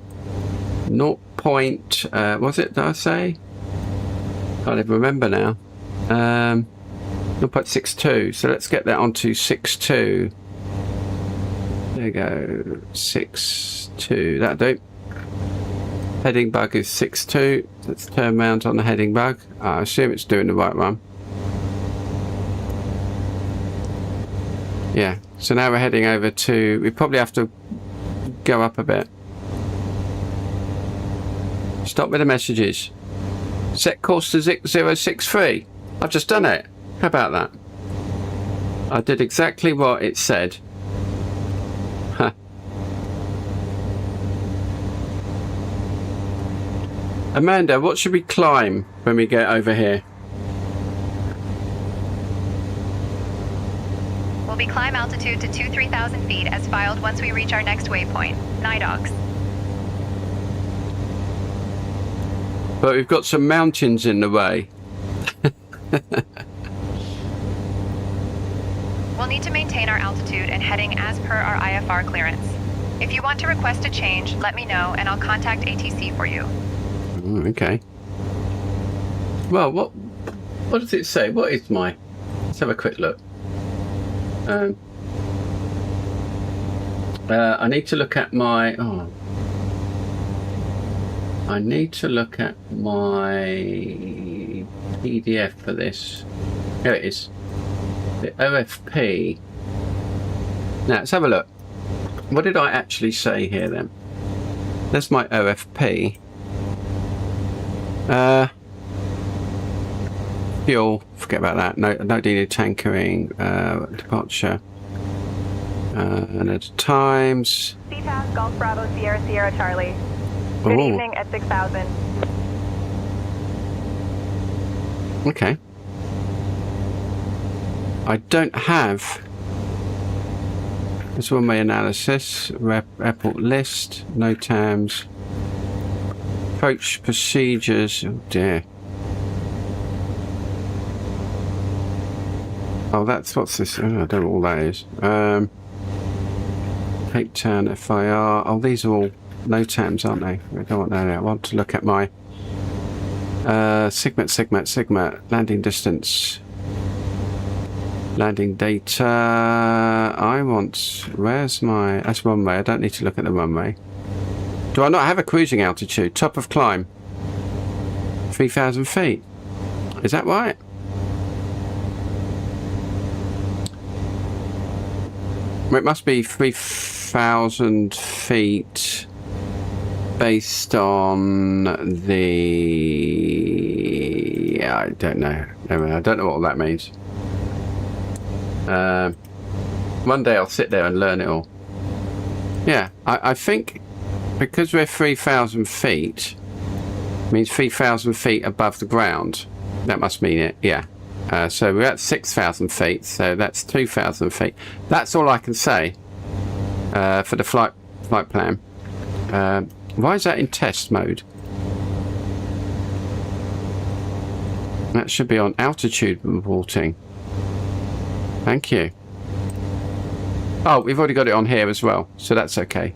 0. Was it? Did I say? Can't even remember now. 0.62. So let's get that onto 62. There you go. 62. That'll do. Heading bug is 62. Let's turn around on the heading bug. I assume it's doing the right one. Yeah. So now we're heading over to... We probably have to go up a bit. Stop with the messages. Set course to 063. I've just done it. How about that? I did exactly what it said. Huh. Amanda, what should we climb when we get over here? We'll be climb altitude to 3,000 feet as filed once we reach our next waypoint, Nidox. But we've got some mountains in the way. We'll need to maintain our altitude and heading as per our IFR clearance. If you want to request a change, let me know and I'll contact ATC for you. Oh, okay. Well, what does it say? What is my... Let's have a quick look. I need to look at my... Oh. I need to look at my PDF for this. Here it is. The OFP. Now, let's have a look. What did I actually say here then? There's my OFP. Fuel, forget about that. No needed tankering. Departure. And at times. CTAS Golf Bravo Sierra Sierra Charlie. Good evening at 6,000. Okay. I don't have. This one-way analysis. Airport list. No terms. Approach procedures. Oh dear. Oh, what's this? Oh, I don't know what all that is. Take turn FIR. Oh, these are all no terms, aren't they? I don't want that. I want to look at my Sigma. Landing distance. Landing data. I want. Where's my? That's runway. I don't need to look at the runway. Do I not have a cruising altitude? Top of climb. 3,000 feet. Is that right? It must be 3,000 feet based on the... Yeah, I don't know. I don't know what all that means. One day I'll sit there and learn it all. Yeah, I think because we're 3,000 feet, Means 3,000 feet above the ground. That must mean it, yeah. So we're at 6,000 feet, so that's 2,000 feet. That's all I can say for the flight plan. Why is that in test mode? That should be on altitude reporting. Thank you. Oh, we've already got it on here as well, so that's okay.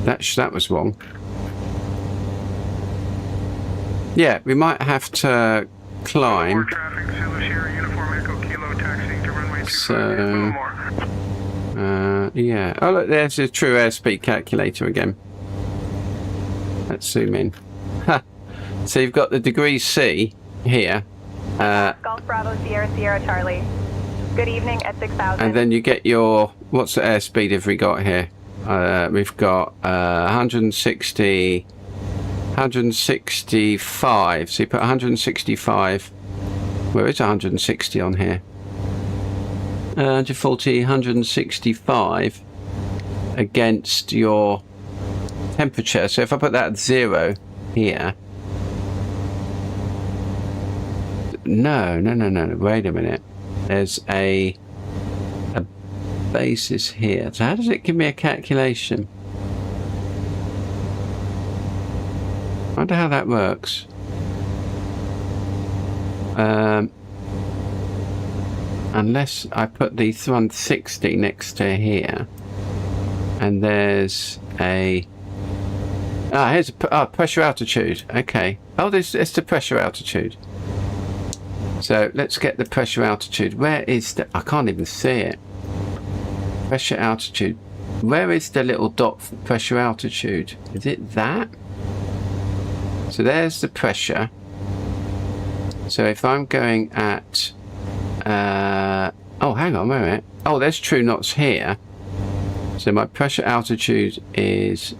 That was wrong. Yeah, we might have to climb. So, yeah. Oh, look, there's a true airspeed calculator again. Let's zoom in. So you've got the degrees C here. Golf Bravo Sierra Sierra Charlie. Good evening at 6,000. And then you get your, what's the airspeed have we got here? We've got 160, 165. So you put 165. Where is 160 on here? 140, 165 against your temperature. So if I put that at 0 here. No. Wait a minute. There's a basis here. So how does it give me a calculation? I wonder how that works. Unless I put the 160 next to here, and there's a here's a pressure altitude. Okay. Oh, it's the pressure altitude. So let's get the pressure altitude. Where is the? I can't even see it. Pressure altitude. Where is the little dot for pressure altitude? Is it that? So there's the pressure. So if I'm going at oh, hang on, wait a minute. Oh, there's true knots here. So my pressure altitude is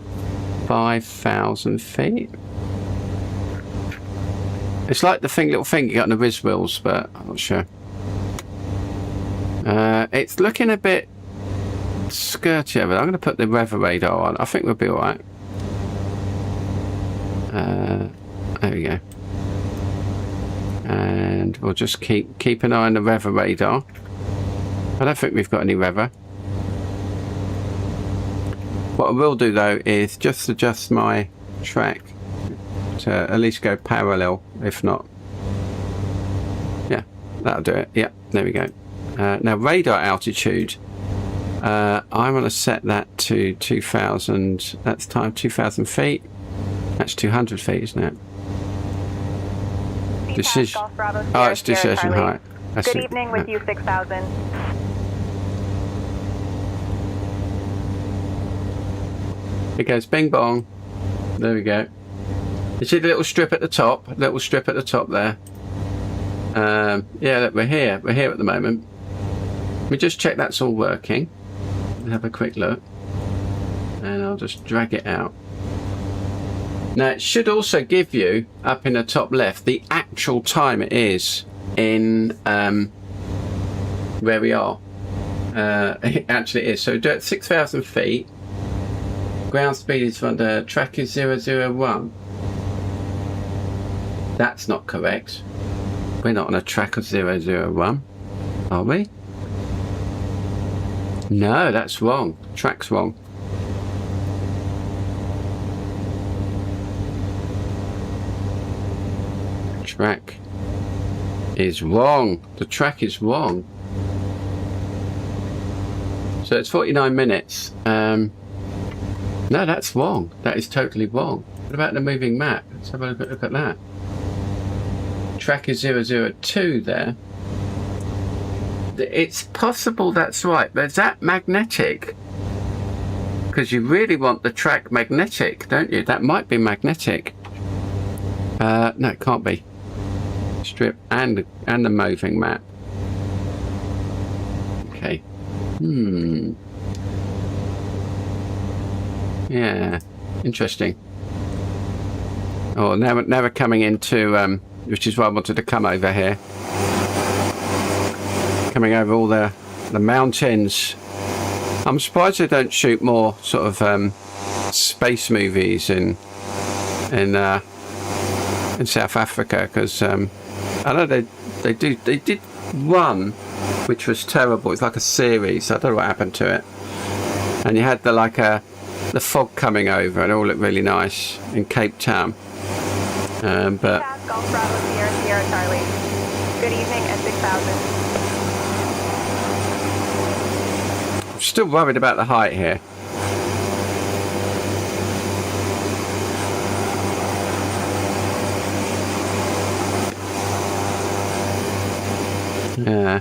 5,000 feet. It's like the little thing you got on the Riz wheels, but I'm not sure. It's looking a bit skirty over there. I'm going to put the weather radar on. I think we'll be alright. There we go. And we'll just keep an eye on the weather radar. I don't think we've got any weather. What I will do though is just adjust my track to at least go parallel, if not. Yeah, that'll do it. Yeah, there we go. Now radar altitude, I want to set that to 2,000. That's 2,000 feet. That's 200 feet, isn't it? Decision. Oh, it's decision height. Good evening with you 6,000. It goes bing bong. There we go. You see the little strip at the top? Little strip at the top there. Yeah, look, we're here. We're here at the moment. Let me just check that's all working. Have a quick look. And I'll just drag it out. Now it should also give you, up in the top left, the actual time it is in where we are. It actually is. So do it at 6,000 feet. Ground speed is from the track is 001. That's not correct. We're not on a track of 001, are we? No, that's wrong. Track's wrong. Track is wrong. The track is wrong. So it's 49 minutes. No, that's wrong. That is totally wrong. What about the moving map? Let's have a look at that. Track is 002 there. It's possible that's right, but is that magnetic? Because you really want the track magnetic, don't you? That might be magnetic. No, it can't be. Strip and the moving map. Okay. Yeah, interesting. Oh, now we're coming into which is why I wanted to come over here. Coming over all the mountains. I'm surprised they don't shoot more sort of space movies in in South Africa, because I know they did one which was terrible. It's like a series. I don't know what happened to it. And you had the fog coming over, and it all looked really nice in Cape Town. But Golf Bravo Sierra Sierra Charlie. Good evening at 6,000. I'm still worried about the height here. Yeah.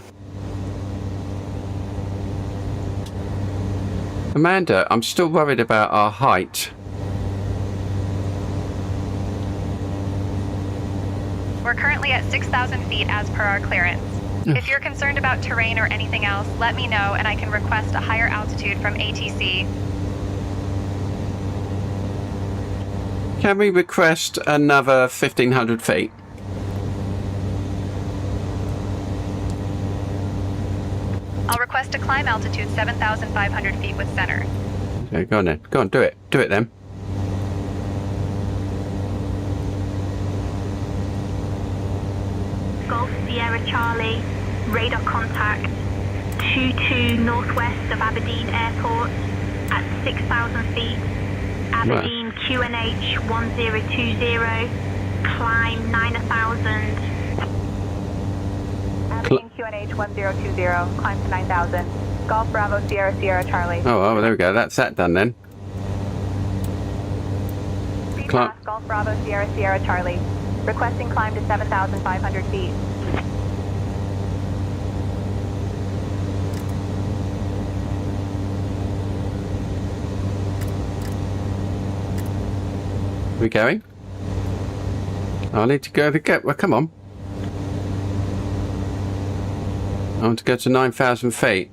Amanda, I'm still worried about our height. We're currently at 6,000 feet as per our clearance. If you're concerned about terrain or anything else, let me know and I can request a higher altitude from ATC. Can we request another 1,500 feet? I'll request a climb altitude 7,500 feet with center. Okay, go on then. Go on, do it. Do it then. Golf Sierra Charlie, radar contact 22 northwest of Aberdeen Airport at 6,000 feet. Aberdeen QNH 1020, climb 9,000. Aberdeen QNH 1020, climb to 9,000. Golf Bravo Sierra Sierra Charlie. Oh, well, there we go. That's that done then. Golf Bravo Sierra Sierra Charlie. Requesting climb to 7,500 feet. We going? I need to go to get. Well, come on. I want to go to 9,000 feet.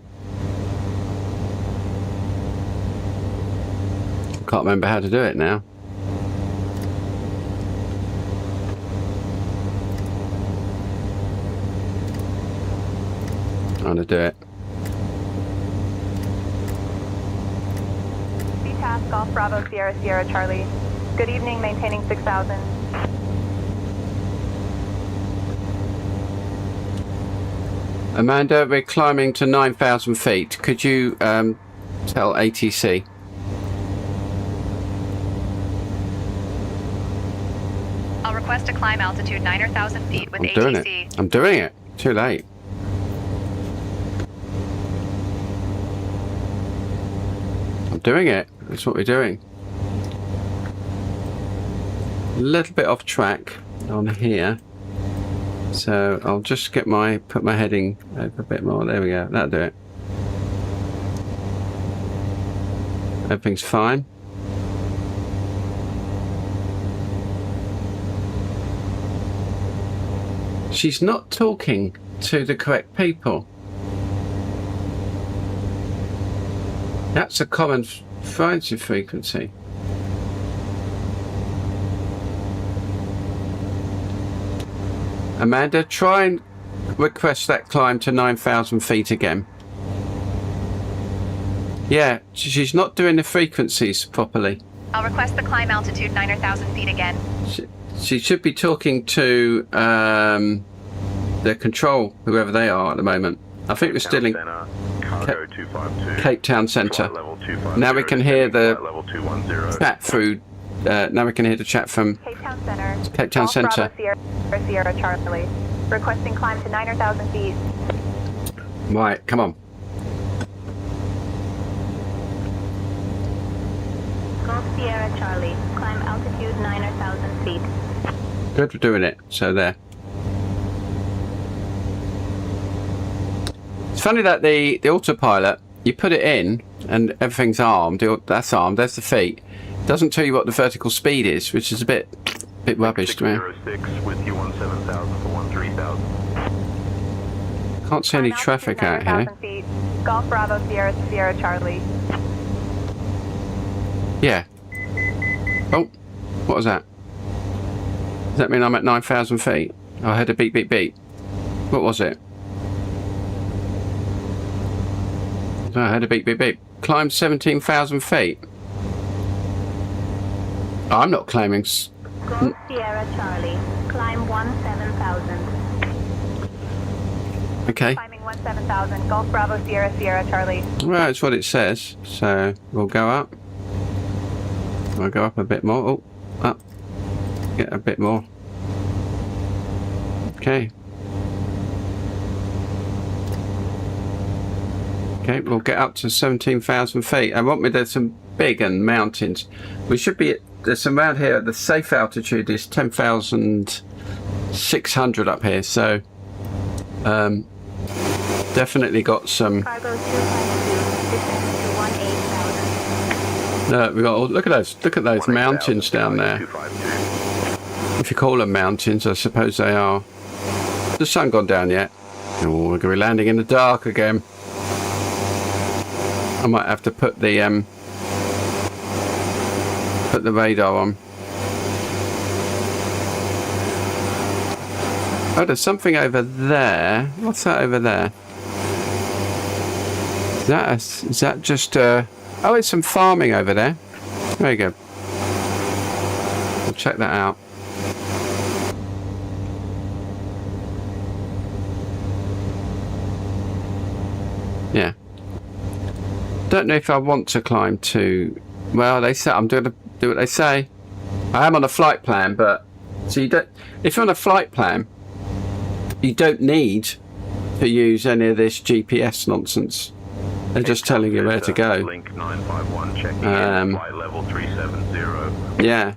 Can't remember how to do it now. I want to do it. CTAS Golf Bravo Sierra Sierra Charlie. Good evening, maintaining 6,000. Amanda, we're climbing to 9,000 feet. Could you tell ATC? I'll request a climb altitude 9,000 feet with I'm ATC. doing it. I'm doing it. Too late. I'm doing it. That's what we're doing. A little bit off track on here. So I'll just get put my heading over a bit more. There we go. That'll do it. Everything's fine. She's not talking to the correct people. That's a common frequency. Amanda, try and request that climb to 9,000 feet again. Yeah, she's not doing the frequencies properly. I'll request the climb altitude 9,000 feet again. She should be talking to the control, whoever they are at the moment. I think we're still in Cape Town Centre. Now we can hear the chat through. Now we can hear the chat from Cape Town Center. Cape Town Centre. Sierra Charlie. Requesting climb to 9,000 feet. Right, come on. Golf Sierra Charlie, climb altitude 9,000 feet. Good for doing it. So there. It's funny that the autopilot, you put it in and everything's armed. That's armed. There's the feet. Doesn't tell you what the vertical speed is, which is a bit rubbish to me. With you 17,000 for 13,000. Can't see any traffic out here. Feet. Golf Bravo Sierra Sierra Charlie. Yeah. Oh, what was that? Does that mean I'm at 9,000 feet? I heard a beep, beep, beep. What was it? Oh, I heard a beep, beep, beep. Climb 17,000 feet. Oh, I'm not claiming Golf Sierra Charlie, climb 17,000. Okay. Climbing 17,000. Golf Bravo Sierra Sierra Charlie. Well, that's what it says. So we'll go up. We'll go up a bit more. Oh, up. Get a bit more. Okay. Okay, we'll get up to 17,000 feet. I want me, there's some big and mountains. We should be, there's some around here. The safe altitude is 10,600 up here. So, definitely got some. Cargo 252, descend to 18,000. No, we got. Oh, look at those mountains down there. 252. If you call them mountains, I suppose they are. The sun gone down yet? Oh, we're going to be landing in the dark again. I might have to put the radar on. Oh, there's something over there. What's that over there? Is that just oh, it's some farming over there. There you go. We'll check that out. Yeah. Don't know if I want to climb to. Well, they say I'm going to do what they say. I am on a flight plan, but so you don't. If you're on a flight plan, you don't need to use any of this GPS nonsense. They're just telling you where to go. Link 951 checking in, flight level 370. Yeah.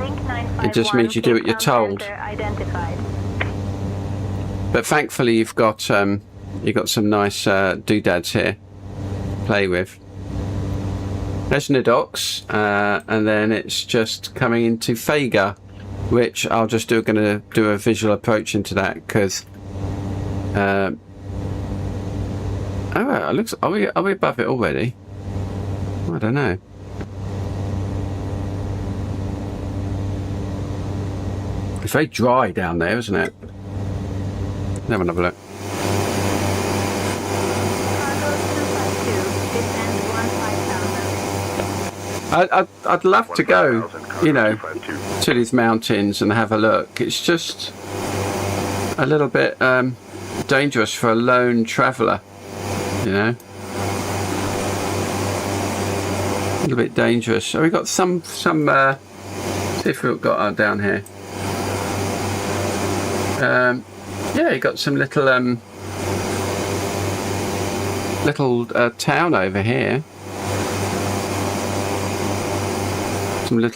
Link 951, It just means you do what you're told. center identified. But thankfully, you've got some nice doodads here to play with. There's Nidox, and then it's just coming into FAGA, which I'll just going to do a visual approach into that because. Oh, it looks. Are we above it already? I don't know. It's very dry down there, isn't it? Let's have another look. Cargo 252, descend 15,000. I'd love to go, you know, to these mountains and have a look. It's just a little bit dangerous for a lone traveller, you know. A little bit dangerous. So we got some. See if we've got down here. Yeah, you got some little town over here.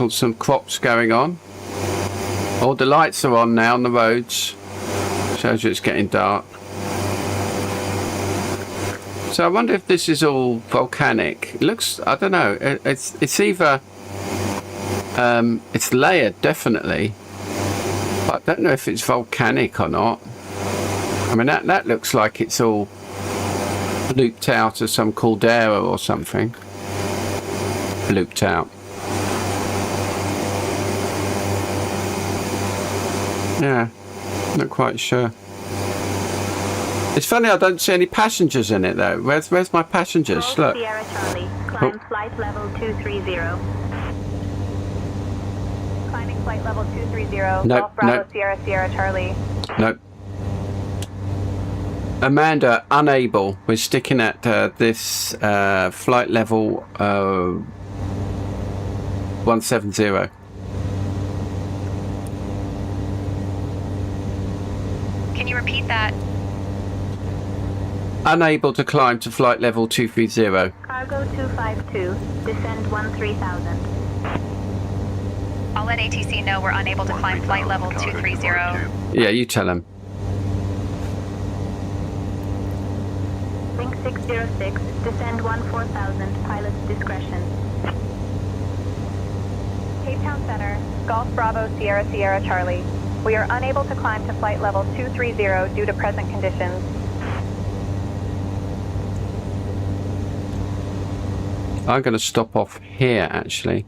Some crops going on. All the lights are on now on the roads. Shows you it's getting dark. So I wonder if this is all volcanic. It looks, I don't know. It's either it's layered definitely, but I don't know if it's volcanic or not. I mean that looks like it's all looped out of some caldera or something. Looped out. Yeah, not quite sure. It's funny I don't see any passengers in it though. Where's my passengers? Golf Look. Sierra Charlie, climb flight level 230. Climbing flight level 230. Nope, Golf Bravo nope. Sierra Sierra Charlie. Nope. Amanda, unable. We're sticking at this flight level 170. Can you repeat that? Unable to climb to flight level 230. Cargo 252, descend 13,000. I'll let ATC know we're unable to climb flight level 230. Yeah, you tell them. Link 606, descend 14,000, pilot's discretion. Cape Town Center, Golf Bravo Sierra Sierra Charlie. We are unable to climb to flight level 230 due to present conditions. I'm going to stop off here actually.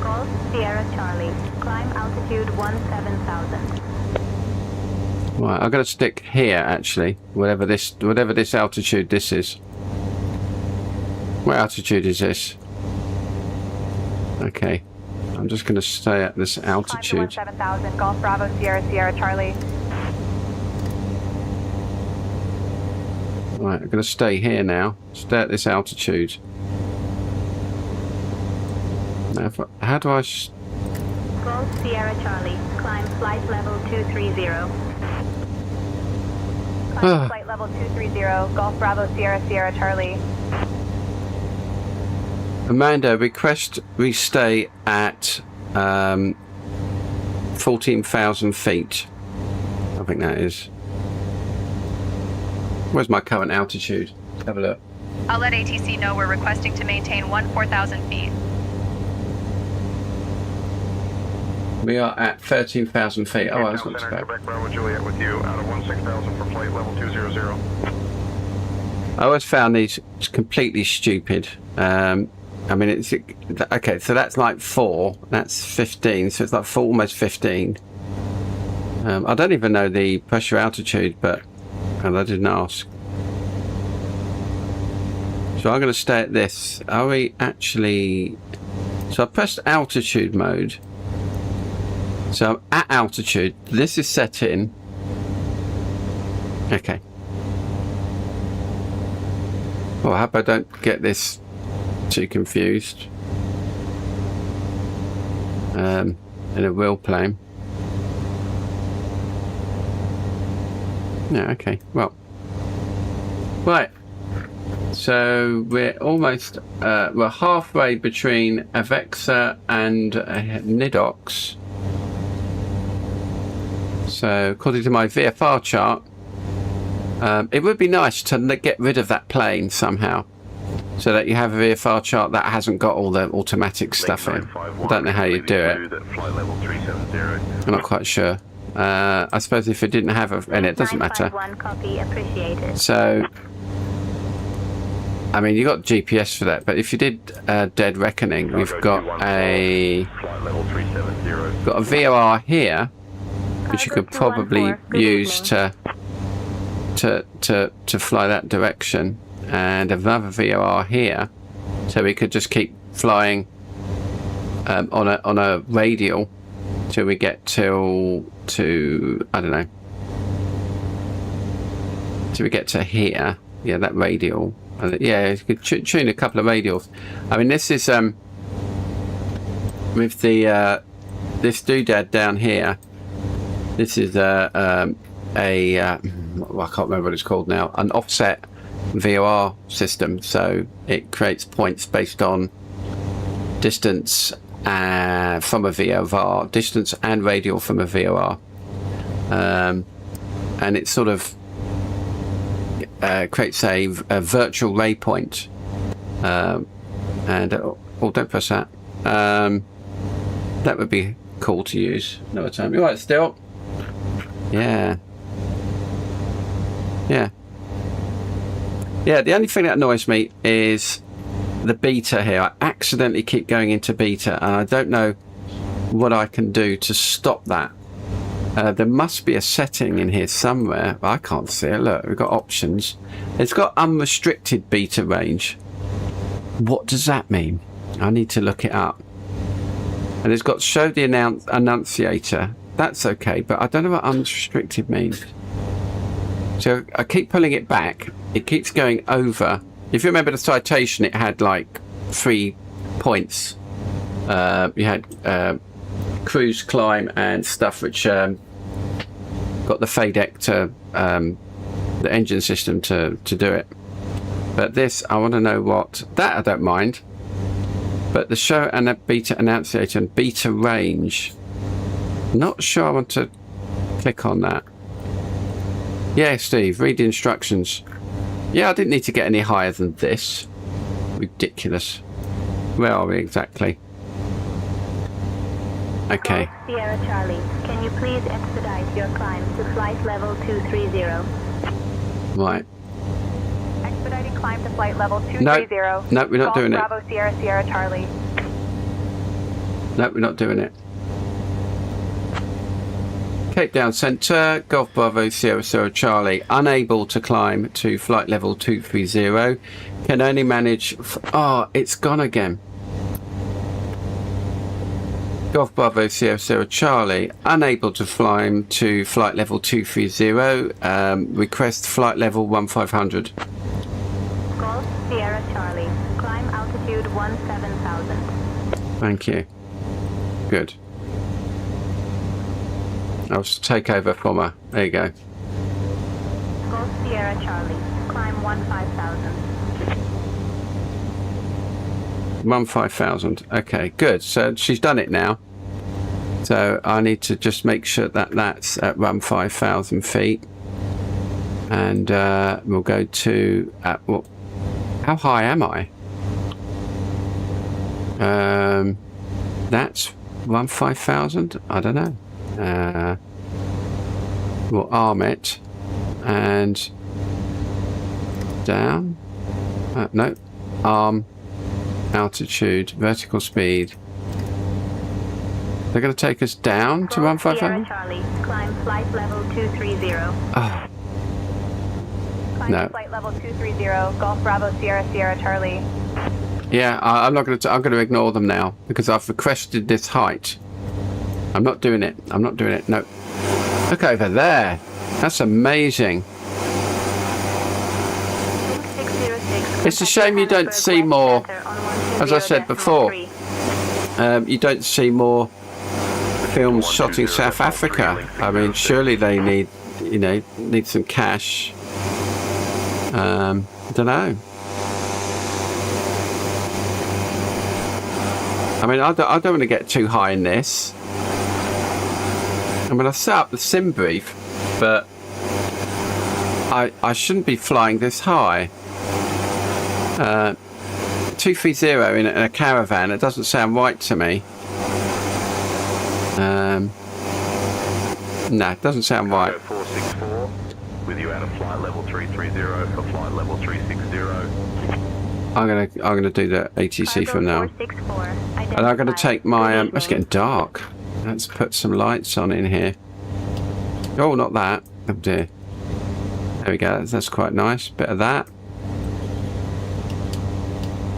Golf Sierra Charlie, climb altitude 17,000. Right, I'm going to stick here actually. Whatever this altitude this is. What altitude is this? Okay. I'm just going to stay at this Climb to altitude. 17,000, Golf Bravo, Sierra, Sierra, Charlie. Right, I'm going to stay here now. Stay at this altitude. Now, how do I... Golf Sierra Charlie, climb flight level 230. Climb to flight level 230, Golf Bravo, Sierra, Sierra, Charlie. Amanda, request we stay at 14,000 feet. I think that is. Where's my current altitude? Have a look. I'll let ATC know we're requesting to maintain 14,000 feet. We are at 13,000 feet. Oh, that's not too bad. Quebec Bravo Juliet with you out of 16,000 for flight level 200. I always found these completely stupid. I mean, it's okay. So that's like 4. That's 15. So it's like 4, almost 15. I don't even know the pressure altitude, but I didn't ask. So I'm going to stay at this. Are we actually? So I pressed altitude mode. So I'm at altitude. This is set in. Okay. Well, I hope I don't get this too confused. In a real plane. Yeah, okay. Well. Right. So we're almost we're halfway between Avexa and Nidox. So according to my VFR chart, it would be nice to get rid of that plane somehow, so that you have a VFR chart that hasn't got all the automatic stuff in. I don't know how you do it. I'm not quite sure. I suppose if it didn't have and it doesn't matter. Copy, appreciated. So, I mean, you got GPS for that, but if you did Dead Reckoning, we've got a VOR here, which you could probably use to fly that direction, and another VOR here, so we could just keep flying on a radial till we get to I don't know, till we get to here. Yeah, that radial. Yeah, you could tune a couple of radials. I mean, this is with the this doodad down here. This is well, I can't remember what it's called now. An offset VOR system, so it creates points based on distance from a VOR, distance and radial from a VOR, and it sort of creates a virtual ray point, and oh, don't press that. That would be cool to use another time. You right still? Yeah. The only thing that annoys me is the beta here. I accidentally keep going into beta, and I don't know what I can do to stop that. There must be a setting in here somewhere. I can't see it. Look, we've got options. It's got unrestricted beta range. What does that mean? I need to look it up. And it's got show the annunciator. That's okay, but I don't know what unrestricted means. So I keep pulling it back. It keeps going over. If you remember the citation, it had like 3 points. You had cruise, climb, and stuff which got the FADEC to the engine system to do it. But this, I want to know what that I don't mind. But the show and the beta annunciator and beta range. Not sure I want to click on that. Yeah, Steve, read the instructions. Yeah, I didn't need to get any higher than this. Ridiculous. Where are we exactly? Okay. Sierra Charlie, can you please expedite your climb to flight level 230? Right. Expediting climb to flight level 230. No, we're not doing it. Bravo, Sierra, Sierra, Charlie. No, we're not doing it. Cape Town Centre, Golf Bravo, Sierra, Sierra, Charlie. Unable to climb to flight level 230. Can only manage... oh, it's gone again. Golf Bravo Sierra Sierra Charlie, unable to climb to flight level 230. Request flight level 1500. Golf Sierra Charlie, climb altitude 17,000. Thank you. Good. I'll just take over from her. There you go. Golf Sierra Charlie, climb 15,000. 15,000. Okay, good. So she's done it now. So I need to just make sure that that's at 15,000 feet. And we'll go to... well, how high am I? That's 15,000? I don't know. We'll arm it. And... down. No. Arm. Altitude. Vertical speed. They're going to take us down to 15,000? Charlie, climb flight level 230. Oh. Climb No. flight level 230, Golf Bravo Sierra Sierra Charlie. Yeah, I'm not going to. I'm going to ignore them now because I've requested this height. I'm not doing it. I'm not doing it. No. Look over there. That's amazing. It's a shame you don't see more. As I said before, you don't see more films shot in South Africa. I mean, surely they need, need some cash. I don't know. I mean, I don't want to get too high in this. I mean, I set up the sim brief, but I shouldn't be flying this high. 230 in a caravan, it doesn't sound right to me. No, it doesn't sound right. 464 with you out of flight level 330 for flight level 360. I'm gonna do the ATC from now. And I'm gonna take my it's getting dark. Let's put some lights on in here. Oh, not that. Oh dear. There we go. That's quite nice. Bit of that.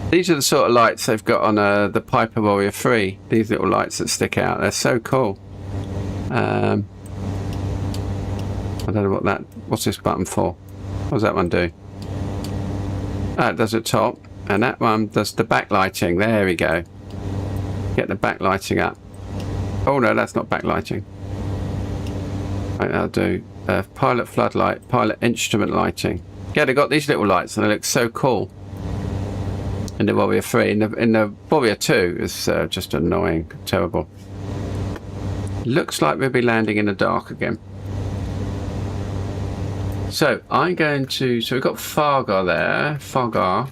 These are the sort of lights they've got on the Piper Warrior 3. These little lights that stick out. They're so cool. I don't know what's this button for? What does that one do? Oh, it does the top. And that one does the backlighting. There we go. Get the backlighting up. Oh no, that's not backlighting. Right, that'll do. Pilot floodlight, pilot instrument lighting. Yeah, they got these little lights and they look so cool. In the Warrior 3, in the Warrior 2 is just annoying, terrible. Looks like we'll be landing in the dark again. So I'm going to. So we've got FAGA there. FAGA.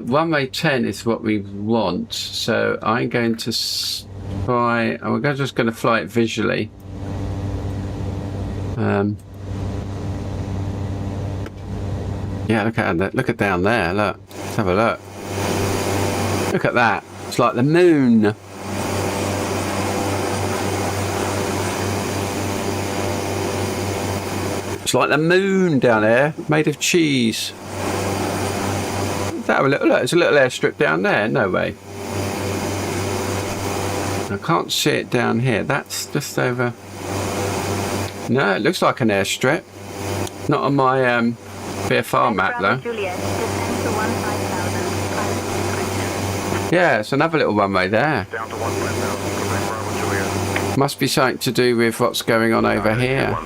Runway 10 is what we want. So I'm going to try. We're just going to fly it visually. Yeah, look at down there. Look, let's have a look. Look at that. It's like the moon. It's like the moon down there, made of cheese. Look, there's a little airstrip down there. No way. I can't see it down here. That's just over. No, it looks like an airstrip. Not on my VFR map though. Yeah, it's another little runway there. Down to 15,000, Bravo Juliet. Must be something to do with what's going on over here.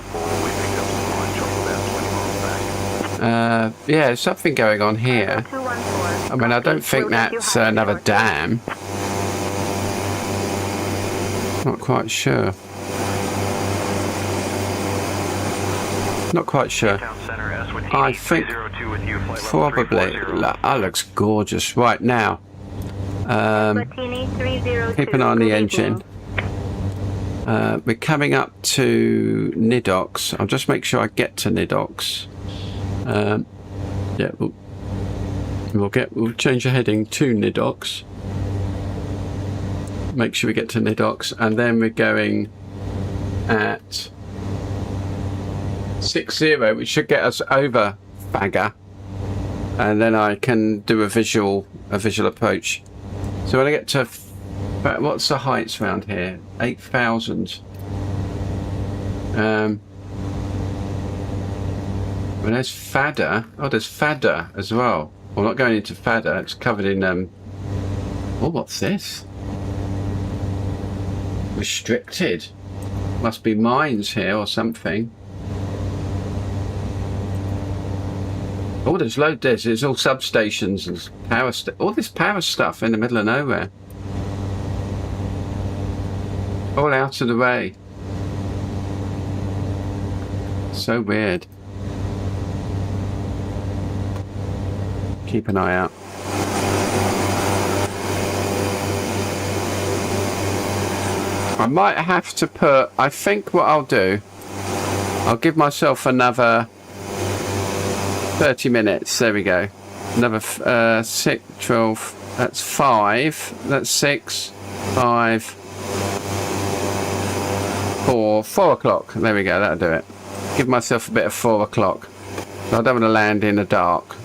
Yeah, there's something going on here. I mean, I don't think that's another dam. Not quite sure. Not quite sure. I think probably. That looks gorgeous. Right now, keep an eye on the engine. We're coming up to Nidox. I'll just make sure I get to Nidox. Yeah, we'll change the heading to Nidox. Make sure we get to Nidox, and then we're going at 60, which should get us over FAGA, and then I can do a visual approach. So when I get to But what's the heights around here? 8,000. Well, there's FADA. Oh, there's FADA as well. Well, not going into FADA. It's covered in oh, what's this? Restricted. Must be mines here or something. Oh, there's loads. There's all substations and power. All this power stuff in the middle of nowhere. All out of the way. So weird. Keep an eye out. I might have to put, I think what I'll do, I'll give myself another 30 minutes. There we go. Another 6, 12, that's 5, that's 6, 5, 4 o'clock. There we go, that'll do it. Give myself a bit of 4 o'clock. I don't want to land in the dark.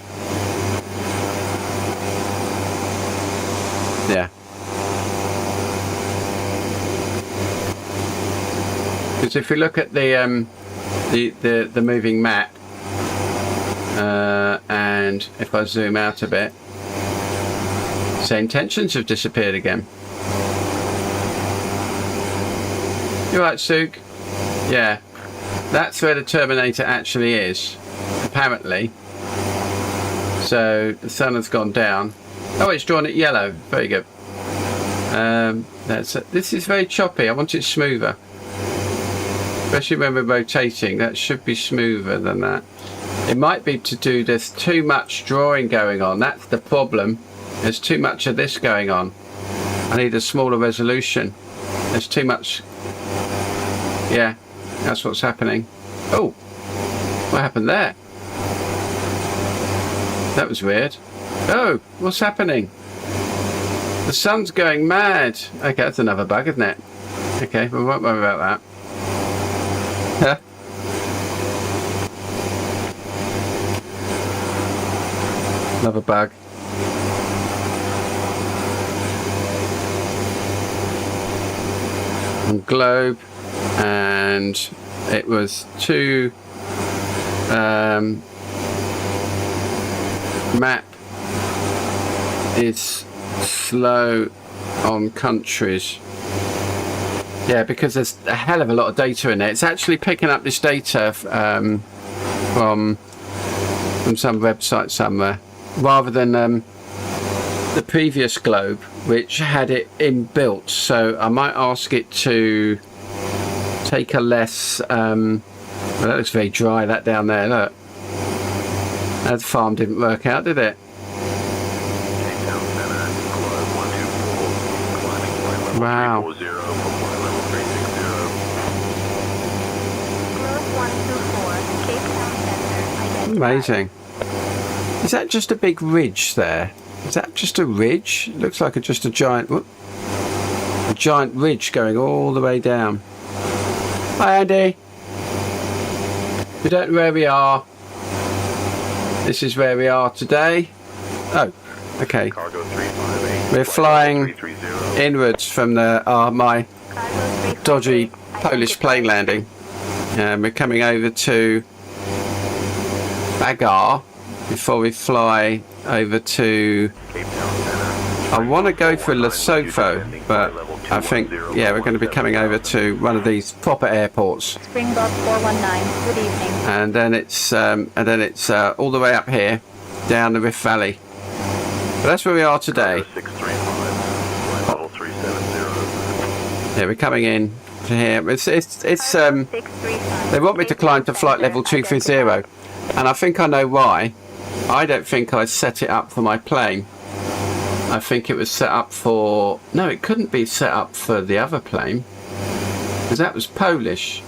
Yeah. Because if you look at the moving map, and if I zoom out a bit, so intentions have disappeared again. You right, Suk? Yeah, that's where the Terminator actually is, apparently. So the sun has gone down. Oh, it's drawn it yellow. Very good. This is very choppy. I want it smoother. Especially when we're rotating, that should be smoother than that. It might be to do, there's too much drawing going on. That's the problem. There's too much of this going on. I need a smaller resolution. There's too much. Yeah, that's what's happening. Oh, what happened there? That was weird. Oh, what's happening? The sun's going mad. Okay, that's another bug, isn't it? Okay, we won't worry about that. Another bug. And globe, and it was too map is slow on countries. Yeah, because there's a hell of a lot of data in there. It's actually picking up this data from some website somewhere, rather than the previous globe, which had it inbuilt. So I might ask it to take a less. Well, that looks very dry. That down there, look. That farm didn't work out, did it? Wow. Amazing. Is that just a big ridge there? Is that just a ridge? It looks like just a giant ridge going all the way down. Hi, Andy. We don't know where we are. This is where we are today. Oh, okay. We're flying inwards from my dodgy Polish plane landing. We're coming over to FAGA before we fly over to. I want to go for Lesotho, but I think, yeah, we're going to be coming over to one of these proper airports. Springbok 419. Good evening. And then it's all the way up here, down the Rift Valley. But that's where we are today. Yeah, we're coming in to here. It's they want me to climb to flight level 230, and I think I know why. I don't think I set it up for my plane. I think it was set up for... No, it couldn't be set up for the other plane, because that was Polish.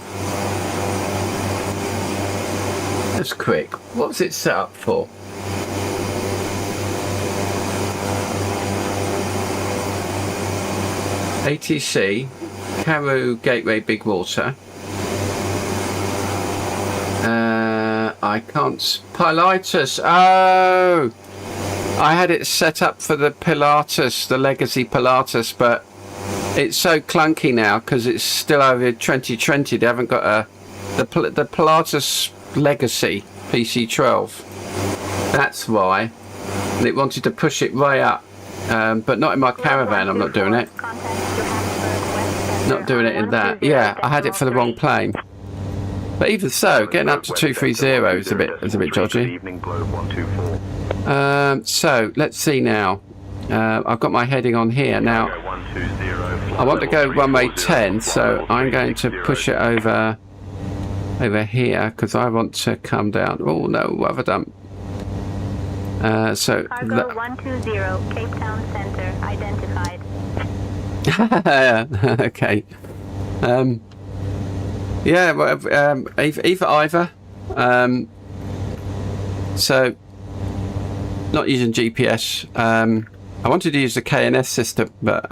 That's quick. What was it set up for? ATC, Karoo Gateway Big Water. I can't... Pilatus! Oh! I had it set up for the Pilatus, the Legacy Pilatus, but it's so clunky now because it's still over 2020. They haven't got the Pilatus Legacy PC12. That's why. And it wanted to push it way up, but not in my Caravan. I'm not doing it. Not doing it in that. Yeah, I had it for the wrong plane. But even so, getting up to 230 is a bit dodgy. So let's see now. I've got my heading on here now. I want to go runway 10, so I'm going to push it over here because I want to come down. Oh no, what have I done? So Cargo 120, Cape Town Center identified. okay. Yeah, well, either. So, not using GPS. I wanted to use the KNS system, but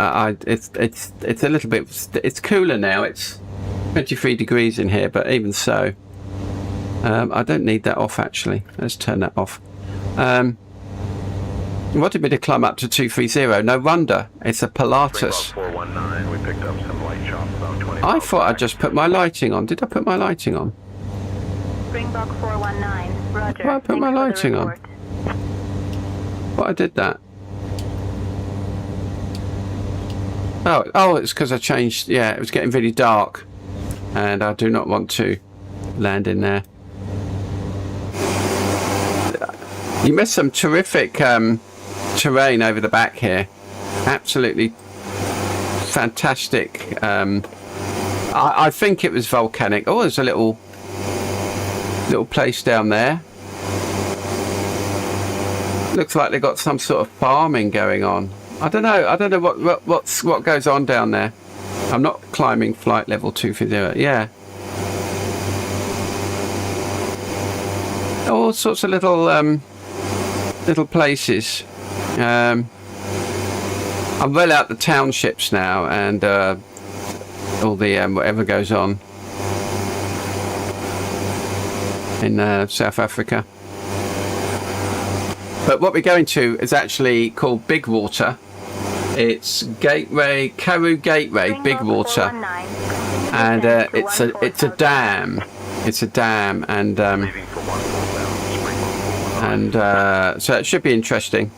it's a little bit. It's cooler now. It's 23 degrees in here, but even so, I don't need that off actually. Let's turn that off. You wanted me to climb up to 230. No wonder. It's a Pilatus. I thought I just put my lighting on. Did I put my lighting on? Springbok 419, roger. Well, I put my lighting on. But I did that. Oh, it's because I changed. Yeah, it was getting really dark, and I do not want to land in there. You missed some terrific terrain over the back here. Absolutely fantastic. I think it was volcanic. Oh, there's a little place down there. Looks like they got some sort of farming going on. I don't know what goes on down there. I'm not climbing flight level 230. Yeah. All sorts of little places. I'm well out the townships now, and all the whatever goes on in South Africa. But what we're going to is actually called Big Water. It's Karoo Gateway, Big Water, and it's a dam. It's a dam, and so it should be interesting.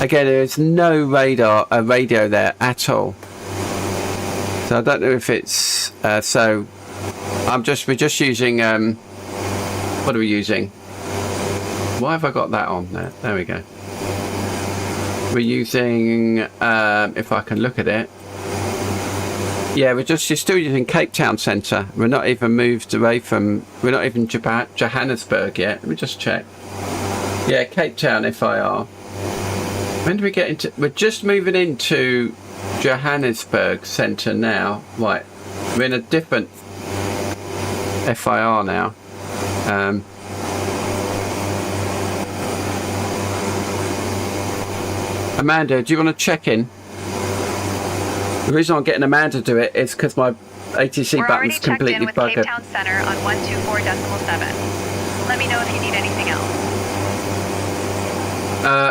Again, there is no radio there at all. So I don't know if it's so. We're just using what are we using? Why have I got that on there? There we go. We're using if I can look at it. Yeah, you're still using Cape Town Centre. We're not even moved away from. We're not even Johannesburg yet. Let me just check. Yeah, Cape Town FIR. When do we get into? We're just moving into Johannesburg Centre now. Right, we're in a different FIR now. Amanda, do you want to check in? The reason I'm getting Amanda to do it is because my ATC button's completely buggered. We're already checked in with Cape Town Center on 124.7. Let me know if you need anything else.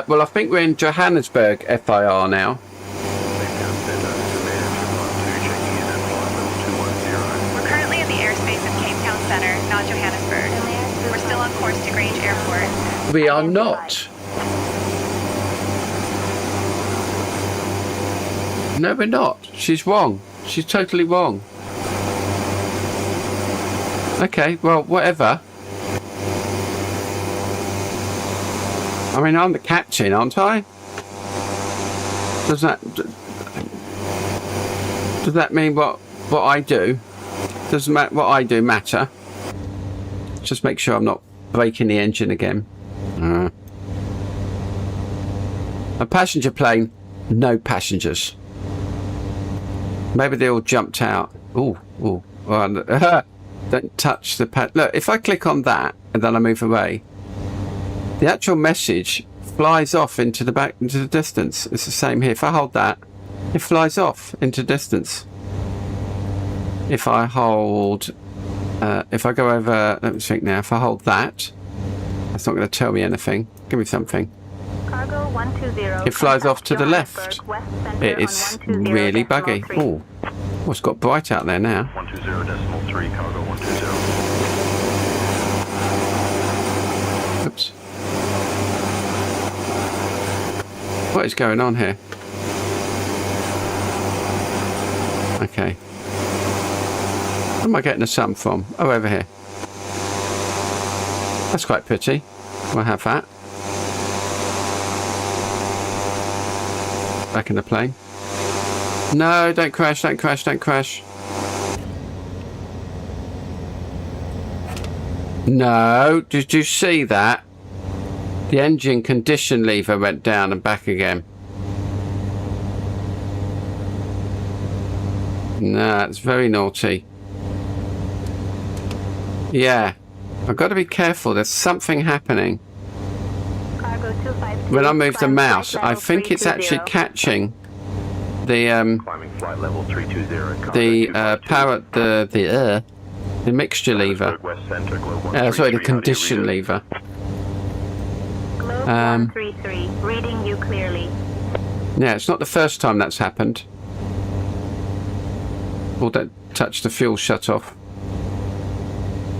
Well, I think we're in Johannesburg FIR now. We're currently in the airspace of Cape Town Center, not Johannesburg. We're still on course to Grange Airport. We are not. No, we're not. She's wrong. She's totally wrong. Okay, well, whatever. I mean, I'm the captain, aren't I? Does that mean what I do? Does what I do matter? Just make sure I'm not breaking the engine again. A passenger plane, no passengers. Maybe they all jumped out. Ooh. Don't touch the pad. Look, if I click on that and then I move away, the actual message flies off into the distance. It's the same here. If I hold that, it flies off into distance. If I hold, if I go over, let me think now. If I hold that, that's not going to tell me anything. Give me something. Cargo 120. It flies off to the left. Johannesburg, West Center It on is 120 really decimal buggy. 3. Oh, it's got bright out there now. 120.3, cargo 120. Oops. What is going on here? Okay. Where am I getting the sun from? Oh, over here. That's quite pretty. We'll have that. Back in the plane. No, don't crash, don't crash, don't crash. No, did you see that? The engine condition lever went down and back again. No, it's very naughty. Yeah, I've got to be careful. There's something happening. Cargo 252, When I move the climb mouse, flight I level think it's actually 320. catching the Climbing flight level 320. cargo the 252. power the mixture lever. Johannesburg, West Center, globe Sorry, the 133, condition audio lever. Globe 133, reading you clearly. Yeah, it's not the first time that's happened. Oh, don't touch the fuel shut off.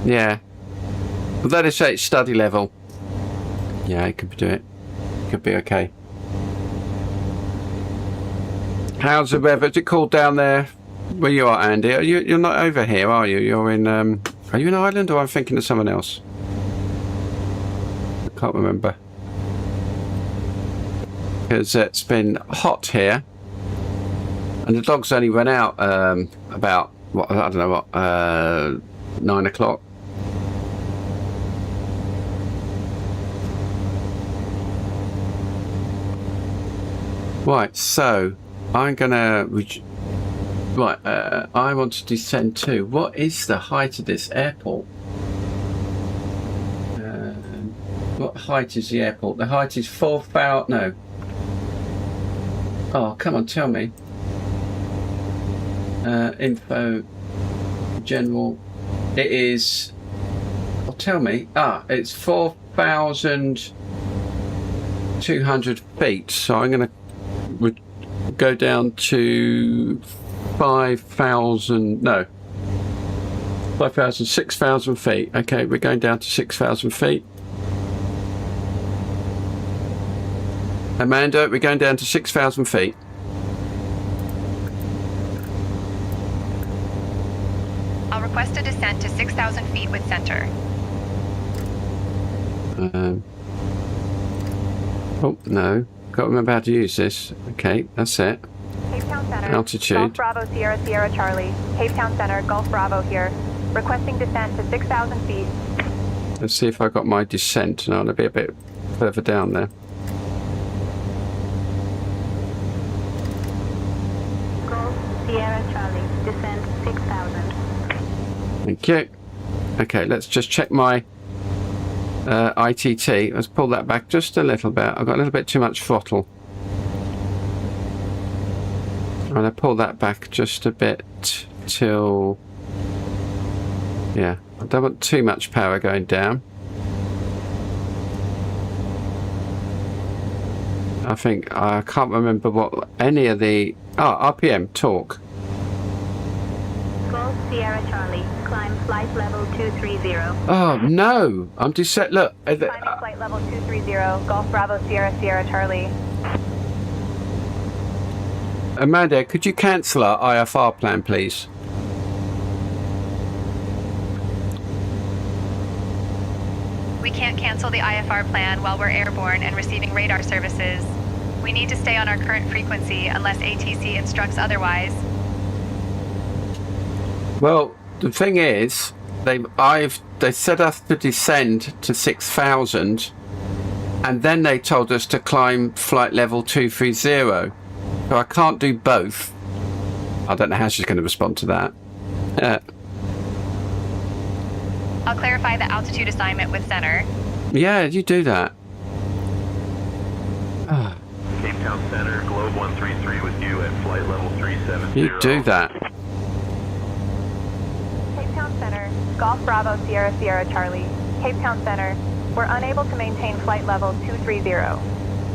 Yeah. Well, that is say it's study level. Yeah, it could do it. Could be okay. How's the weather? Is it cold down there where you are, Andy? You're not over here, are you? You're in. Are you in Ireland, or I'm thinking of someone else? I can't remember. Because it's been hot here, and the dogs only went out about what, I don't know what, 9 o'clock. Right, so I'm gonna I want to descend to. What is the height of this airport? What height is the airport? The height is 4,000. No. Oh, come on, tell me. Info general. It is. Oh, tell me. It's 4,200 feet. So I'm going to go down to 5,000. No. 5,000, 6,000 feet. Okay, we're going down to 6,000 feet. Amanda, we're going down to 6,000 feet. I'll request a descent to 6,000 feet with center. Oh, no. Got to remember how to use this. Okay, that's it. Cape Town Center. Altitude. Golf Bravo Sierra Sierra Charlie. Cape Town Center, Golf Bravo here. Requesting descent to 6,000 feet. Let's see if I got my descent. No, I'll be a bit further down there. Golf Sierra Charlie, descent 6,000. Thank you. Okay, let's just check my ITT. Let's pull that back just a little bit. I've got a little bit too much throttle. I'm going to pull that back just a bit till... Yeah, I don't want too much power going down. I think I can't remember what any of the... RPM, torque. Golf Sierra Charlie, climb flight level 230. Oh, no! I'm descent... Look! Climbing flight level 230, Golf Bravo Sierra Sierra Charlie. Amanda, could you cancel our IFR plan, please? We can't cancel the IFR plan while we're airborne and receiving radar services. We need to stay on our current frequency unless ATC instructs otherwise. Well, the thing is, they said us to descend to 6,000, and then they told us to climb flight level 230. So I can't do both. I don't know how she's going to respond to that. I'll clarify the altitude assignment with center. Yeah, you do that. Cape Town Center, Globe 133 with you at flight level 370. You do that. Cape Town Center, Golf Bravo Sierra Sierra Charlie. Cape Town Center, we're unable to maintain flight level 230.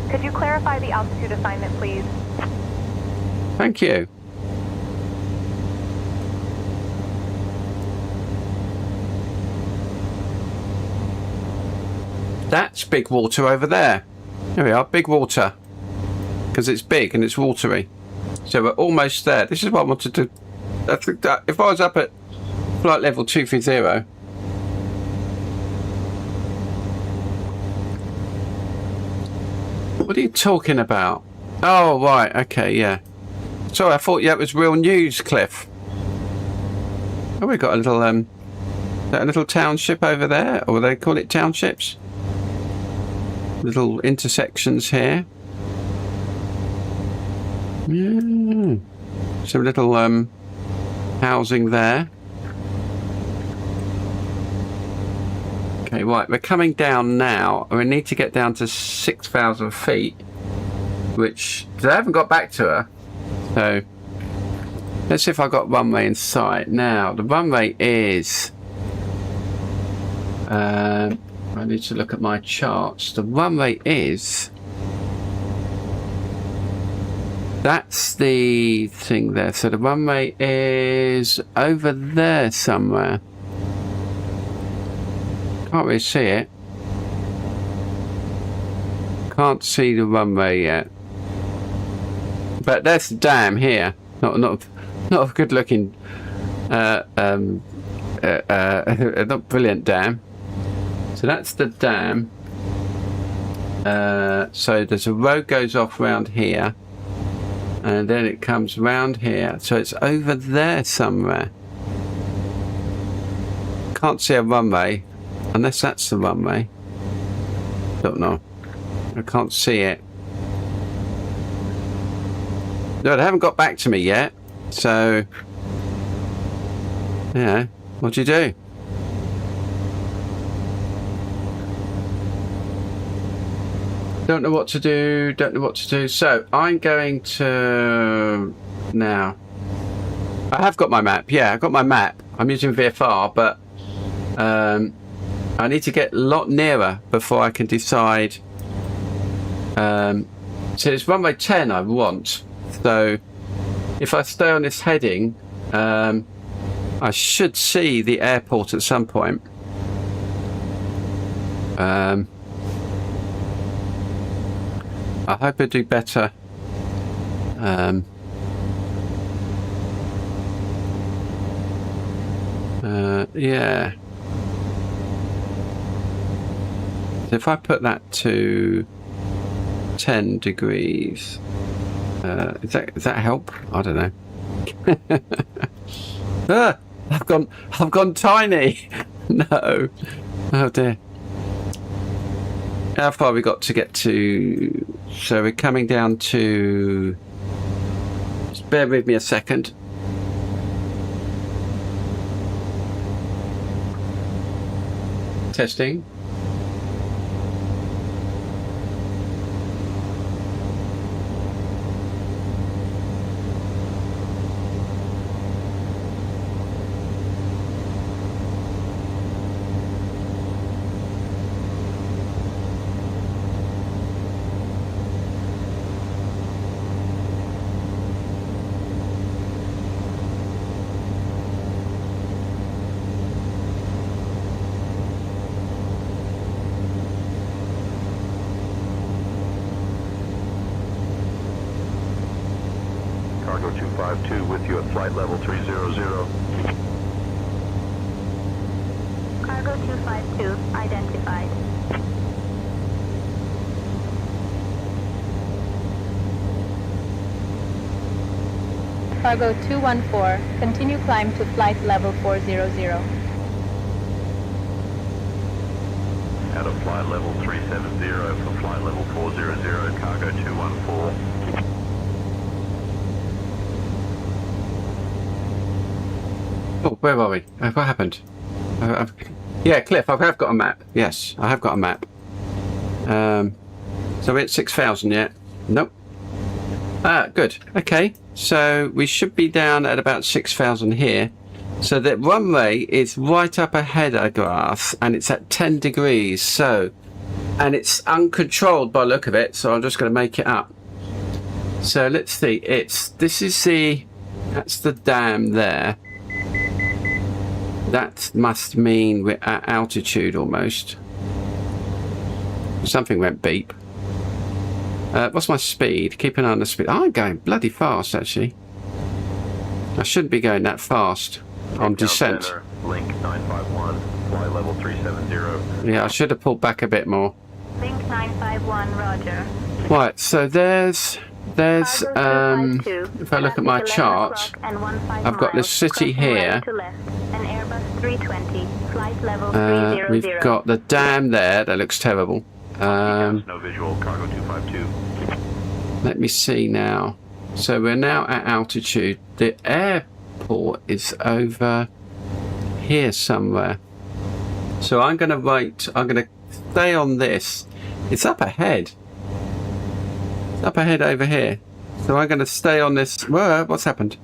Could you clarify the altitude assignment, please? Thank you. That's big water over there. There we are, big water. Because it's big and it's watery. So we're almost there. This is what I wanted to... If I was up at flight level 230... What are you talking about? Oh, right, okay, yeah. Sorry, I thought it was real news, Cliff. Oh, we've got a little township over there, or they call it townships. Little intersections here. Yeah. Some little housing there. Okay, right, we're coming down now, and we need to get down to 6,000 feet, which they haven't got back to her. So let's see if I've got runway in sight. Now, the runway is... I need to look at my charts. The runway is... That's the thing there. So the runway is over there somewhere. Can't really see it. Can't see the runway yet. But there's the dam here. Not a good looking not brilliant dam. So that's the dam. So there's a road goes off round here. And then it comes round here. So it's over there somewhere. Can't see a runway. Unless that's the runway. Don't know. I can't see it. No, they haven't got back to me yet. So, yeah. What do you do? Don't know what to do. Don't know what to do. So, I'm going to... Now. I have got my map. Yeah, I've got my map. I'm using VFR, but... I need to get a lot nearer before I can decide. So it's runway 10 I want. So if I stay on this heading, I should see the airport at some point. I hope I do better. Yeah. So if I put that to 10 degrees, does that help? I don't know. I've gone tiny. No. Oh dear. How far we got to get to? So we're coming down to. Just bear with me a second. Testing. Cargo 252 with you at flight level 300. Cargo 252 identified. Cargo 214, continue climb to flight level 400. Out of flight level 370 for flight level 400, cargo 214. Oh, where are we? What happened? Yeah, Cliff, I have got a map. Yes, I have got a map. So we're at 6,000 yet? Nope. Ah, good. Okay, so we should be down at about 6,000 here. So the runway is right up ahead of us, and it's at 10 degrees. So and it's uncontrolled by the look of it, so I'm just going to make it up. So let's see, that's the dam there. That must mean we're at altitude almost. Something went beep. What's my speed? Keep an eye on the speed. Oh, I'm going bloody fast actually. I shouldn't be going that fast on descent. Center, link 951, fly level 370. Yeah, I should have pulled back a bit more. Link 951, roger. Right, so there's if I look at my chart, I've got this city here. We've got the dam there, that looks terrible. No visual, cargo 252. Let me see now. So we're now at altitude. The airport is over here somewhere. So I'm going to stay on this. It's up ahead. It's up ahead over here. So I'm going to stay on this. Whoa, what's happened?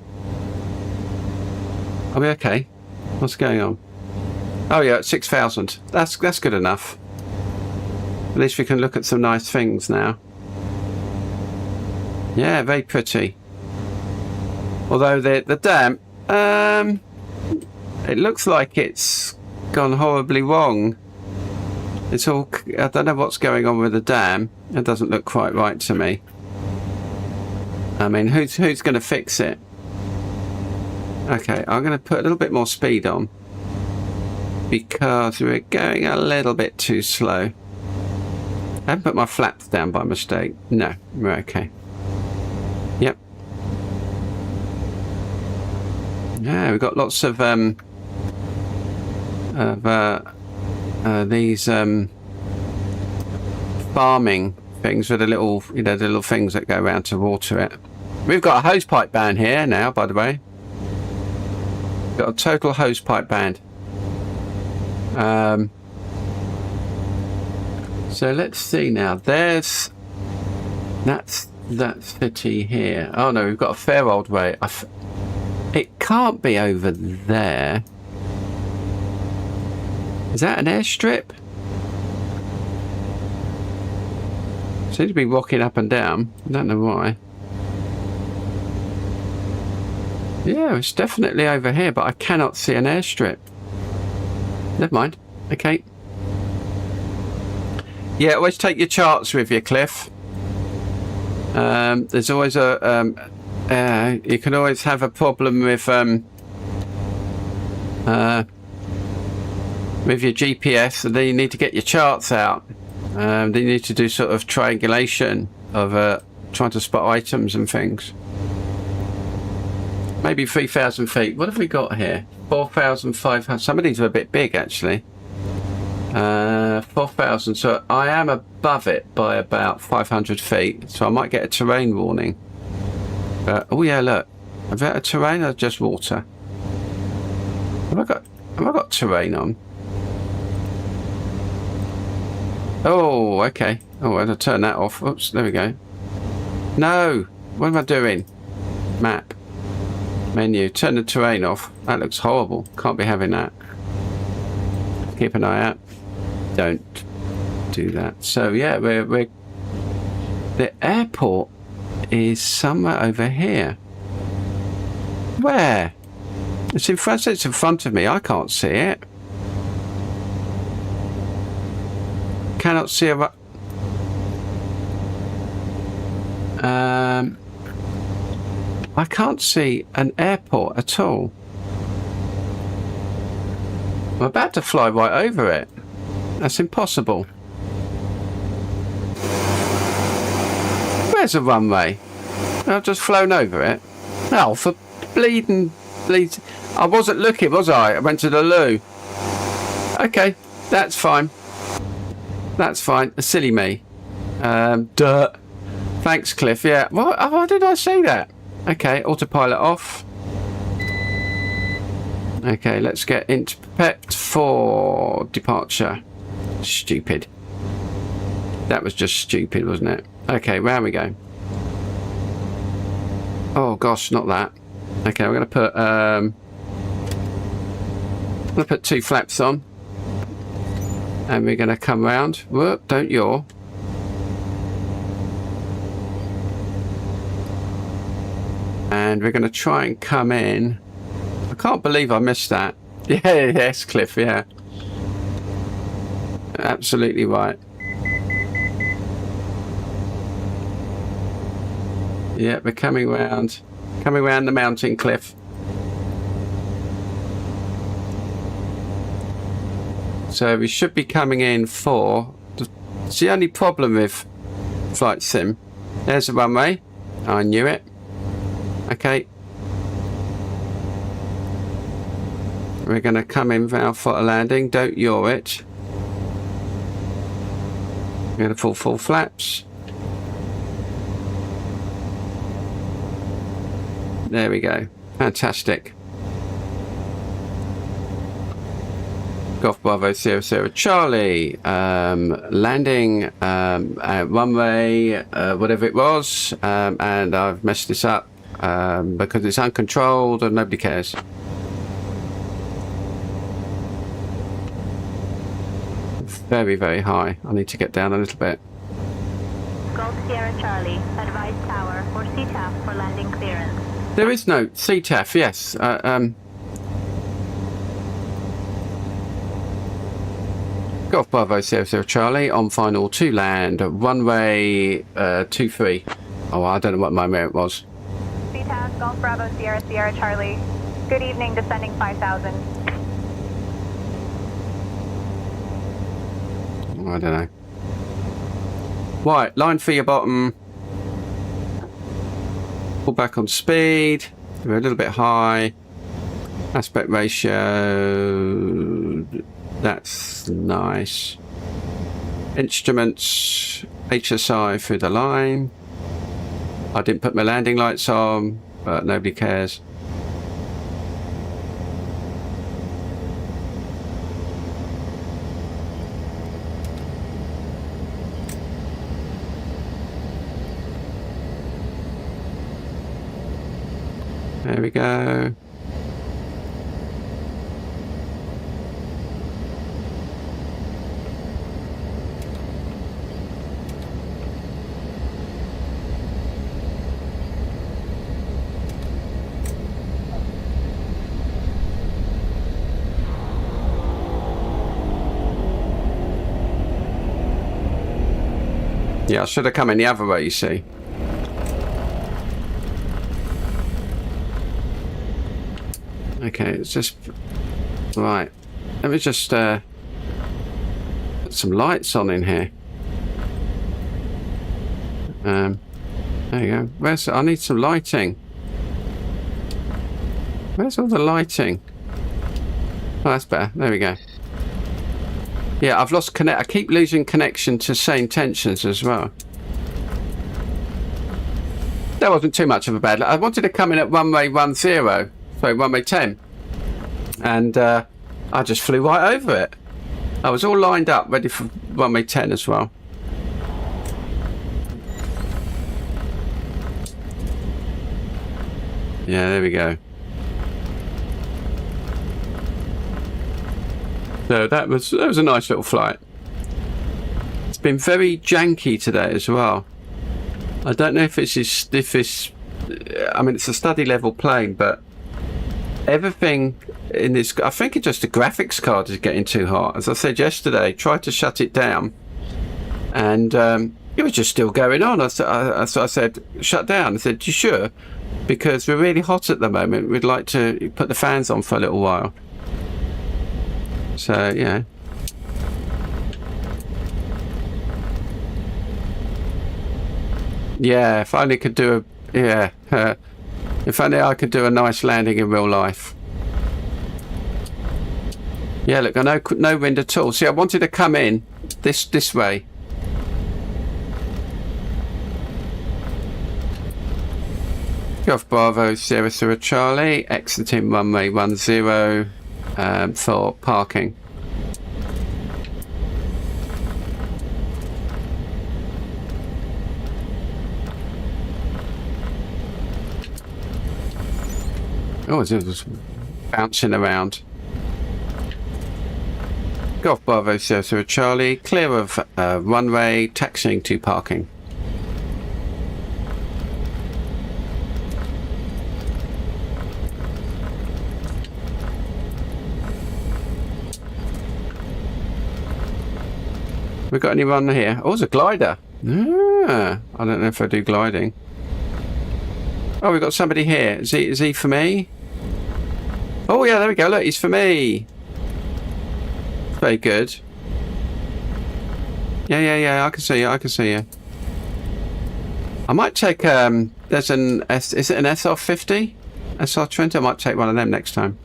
Are we okay? What's going on? Oh yeah, it's 6,000. That's good enough. At least we can look at some nice things now. Yeah, very pretty. Although the dam, it looks like it's gone horribly wrong. It's all, I don't know what's going on with the dam. It doesn't look quite right to me. I mean, who's going to fix it? Okay, I'm going to put a little bit more speed on because we're going a little bit too slow. I haven't put my flaps down by mistake. No, we're okay. Yep. Yeah, we've got lots of these farming things with the little, the little things that go around to water it. We've got a hose pipe ban here now, by the way. Got a total hose pipe ban. So let's see now. That's that city here. Oh no, we've got a fair old way. It can't be over there. Is that an airstrip? Seems to be rocking up and down. I don't know why. Yeah, it's definitely over here, but I cannot see an airstrip. Never mind. Okay. Yeah, always take your charts with you, Cliff. There's always a you can always have a problem with your GPS, and then you need to get your charts out. Then you need to do sort of triangulation of trying to spot items and things. Maybe 3,000 feet. What have we got here? 4,500. Some of these are a bit big actually. 4,000. So I am above it by about 500 feet. So I might get a terrain warning. Oh yeah, look. Is that a terrain or just water? Have I got terrain on? Oh, okay. Oh, I'll turn that off. Oops, there we go. No! What am I doing? Map. Menu. Turn the terrain off. That looks horrible. Can't be having that. Keep an eye out. Don't do that. So yeah, we're the airport is somewhere over here. Where? It's in front. It's in front of me. I can't see it. Cannot see a. I can't see an airport at all. I'm about to fly right over it. That's impossible. Where's the runway? I've just flown over it. Oh, for bleeding. I wasn't looking, was I? I went to the loo. Okay, that's fine. That's fine. Silly me. Dirt. Thanks, Cliff. Yeah. Why did I say that? Okay, autopilot off. Okay, let's get into prepped for departure. Stupid. That was just stupid, wasn't it? Okay, where are we going? Oh gosh, not that. Okay, we're gonna put 2 flaps on. And we're going to come round. Whoop, don't yaw. And we're going to try and come in. I can't believe I missed that. Yeah, yes, Cliff, yeah. Absolutely right. Yeah, we're coming round the mountain, Cliff. So we should be coming in for... It's the only problem with Flight Sim. There's the runway. I knew it. Okay. We're going to come in for a landing. Don't yaw it. We're going to full flaps. There we go. Fantastic. Golf Bravo 00 Charlie. Landing at runway, whatever it was. And I've messed this up because it's uncontrolled and nobody cares. Very, very high. I need to get down a little bit. Golf Sierra Charlie, advise tower or CTAF for landing clearance. There is no CTAF, yes. Golf Bravo 00 Charlie on final to land. Runway 23. Oh, I don't know what my merit was. CTAF, Golf Bravo Sierra Charlie. Good evening, descending 5,000. I don't know. Right, line for your bottom. Pull back on speed. We're a little bit high. Aspect ratio. That's nice. Instruments. HSI through the line. I didn't put my landing lights on, but nobody cares. There we go. Yeah, I should have come in the other way, you see. Okay, it's just... Right. Let me just put some lights on in here. There you go. Where's... I need some lighting. Where's all the lighting? Oh, that's better. There we go. Yeah, I've lost connect. I keep losing connection to sane tensions as well. That wasn't too much of a bad... I wanted to come in at runway 10. Sorry, runway 10. And I just flew right over it. I was all lined up, ready for runway 10 as well. Yeah, there we go. So that was a nice little flight. It's been very janky today as well. I don't know if it's I mean, it's a study level plane, but everything in this, I think it's just the graphics card is getting too hot. As I said yesterday, tried to shut it down, and it was just still going on. So I said, shut down. I said, you sure? Because we're really hot at the moment. We'd like to put the fans on for a little while. So, yeah. Yeah, if only could do a... Yeah. If only I could do a nice landing in real life. Yeah, look, I know no wind at all. See, I wanted to come in this way. Golf Bravo 00 Charlie, exiting runway 10 for parking. Oh, it was bouncing around. Golf Bravo 0 Charlie, clear of runway, taxiing to parking. We got any run here? Oh, it's a glider. Ah, I don't know if I do gliding. Oh, we've got somebody here. Is he for me? Oh yeah, there we go. Look, he's for me. Very good. Yeah. I can see you. I might take there's an is it an SR50? SR20? I might take one of them next time.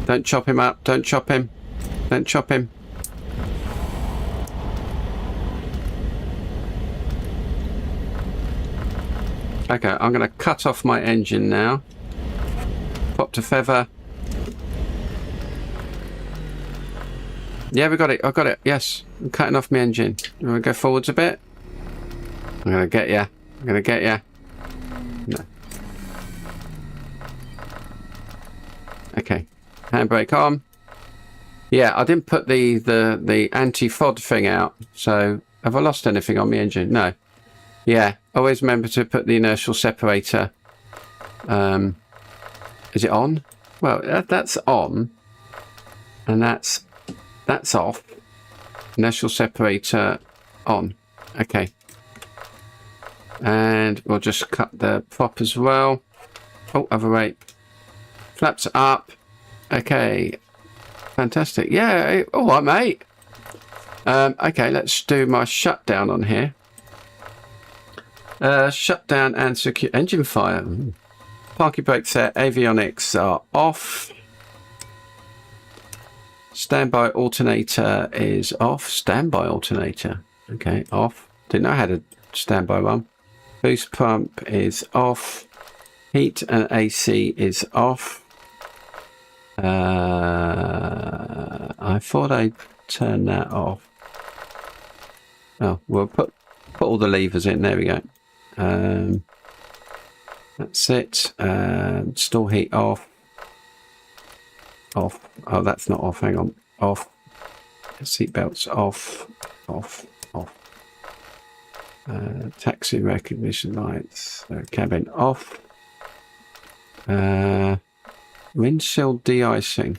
Don't chop him up. Don't chop him. Don't chop him. Okay, I'm going to cut off my engine now. Pop to feather. Yeah, we got it. I got it. Yes, I'm cutting off my engine. You want to go forwards a bit? I'm going to get you. I'm going to get you. No. Okay. Handbrake on. Yeah, I didn't put the anti-FOD thing out. So, have I lost anything on my engine? No. Yeah, always remember to put the inertial separator. Is it on? Well, that's on. And that's off. Inertial separator on. Okay. And we'll just cut the prop as well. Oh, overweight. Flaps up. Okay. Fantastic. Yeah. All right, mate. Okay, let's do my shutdown on here. Shutdown and secure engine fire. Parking brake set. Avionics are off. Standby alternator is off. Standby alternator. Okay, off. Didn't know I had a standby one. Boost pump is off. Heat and AC is off. I thought I'd turn that off. Oh, we'll put all the levers in. There we go. That's it. Store heat off. Off. Oh, that's not off. Hang on. Off. Seat belts off. Off. Off. Taxi recognition lights. Cabin off. Windshield de-icing.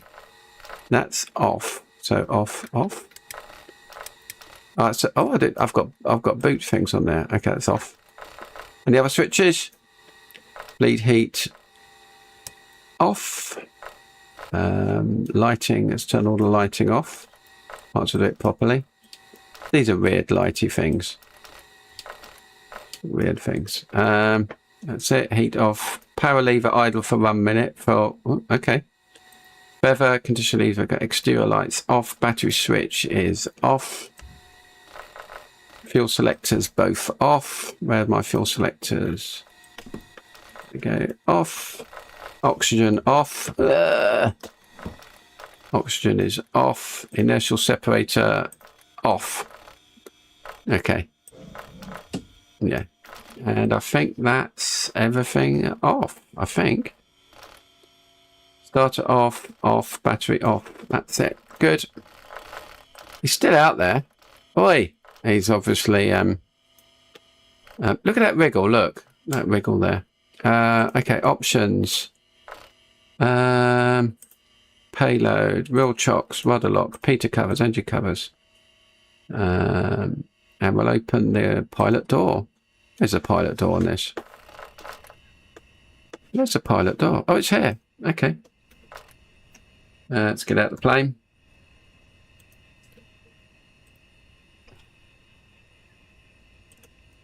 That's off. So off. Off. So I've got boot things on there. Okay, that's off. And the other switches. Bleed heat off. Lighting, let's turn all the lighting off. Can't do it properly. These are weird lighty things. Weird things. That's it. Heat off. Power lever idle for 1 minute. Okay. Feather, condition lever, got exterior lights off. Battery switch is off. Fuel selectors both off. Where are my fuel selectors? There we go. Off. Oxygen off. Oxygen is off. Inertial separator off. Okay. Yeah. And I think that's everything off. I think. Starter off. Off. Battery off. That's it. Good. He's still out there. Oi. He's obviously... look at that wriggle. Look. That wriggle there. Okay. Options. Payload, wheel chocks, rudder lock, Peter covers, engine covers. And we'll open the pilot door. There's a pilot door on this. There's a pilot door. Oh, it's here. Okay. Let's get out of the plane.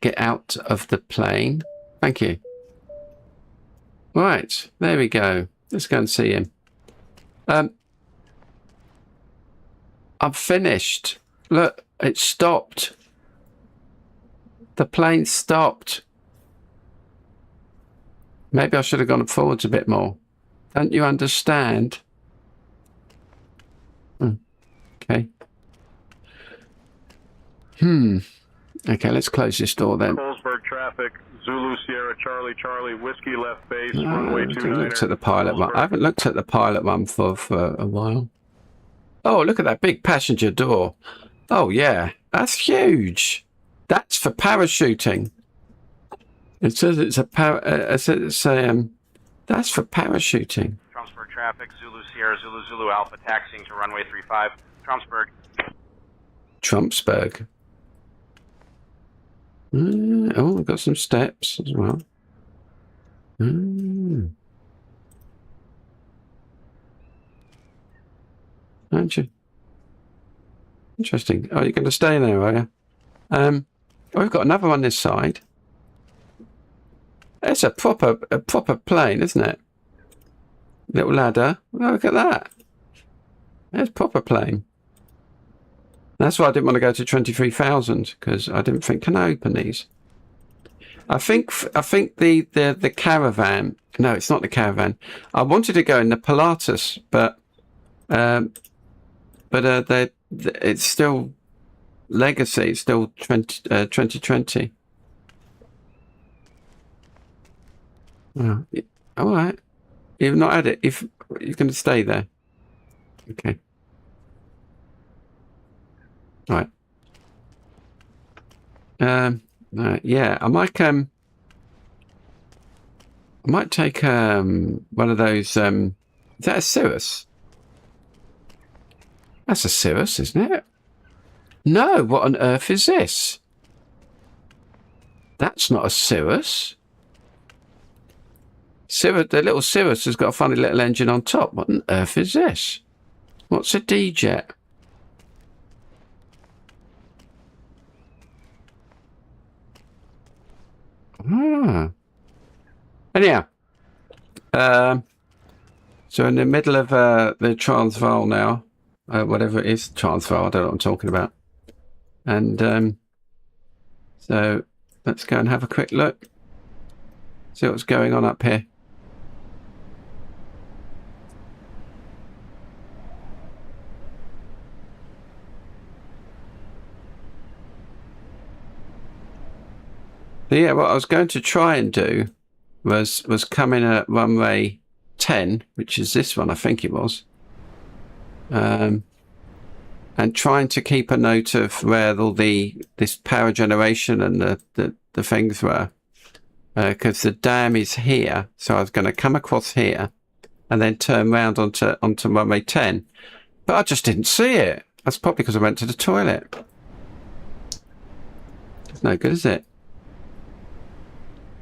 Get out of the plane. Thank you. Right, there we go. Let's go and see him. I'm finished. Look, it stopped. The plane stopped. Maybe I should have gone forwards a bit more. Don't you understand? Okay. Okay, let's close this door then. Colesburg traffic. traffic, Zulu Sierra Charlie Charlie, Whiskey left base, I runway haven't 29. looked at the pilot one. I haven't looked at the pilot one for a while. Oh, look at that big passenger door. Oh, yeah. That's huge. That's for parachuting. It says it's a that's for parachuting. Tromsburg traffic, Zulu Sierra, Zulu Zulu Alpha, taxiing to runway 35. Tromsburg. Trumpsburg. Oh, we've got some steps as well. Aren't you? Interesting. Oh, you're going to stay there, are you? Oh, we've got another one this side. It's a proper plane, isn't it? Little ladder. Oh, look at that. It's proper plane. That's why I didn't want to go to 23,000 because I didn't think, can I open these? I think the Caravan. No, it's not the Caravan. I wanted to go in the Pilatus, but it's still legacy. It's still 2020. Oh, all right. You've not had it. If you're going to stay there, okay. All right. Yeah, I might take one of those. Is that a Cirrus? That's a Cirrus, isn't it? No, what on earth is this? That's not a Cirrus. The little Cirrus has got a funny little engine on top. What on earth is this? What's a D-Jet? Ah. Anyhow, so in the middle of the Transvaal now, whatever it is, Transvaal, I don't know what I'm talking about. And so let's go and have a quick look, see what's going on up here. But yeah, what I was going to try and do was come in at runway 10, which is this one, I think it was, and trying to keep a note of where all this power generation and the things were, because the dam is here. So I was going to come across here and then turn round onto runway 10, but I just didn't see it. That's probably because I went to the toilet. It's no good, is it?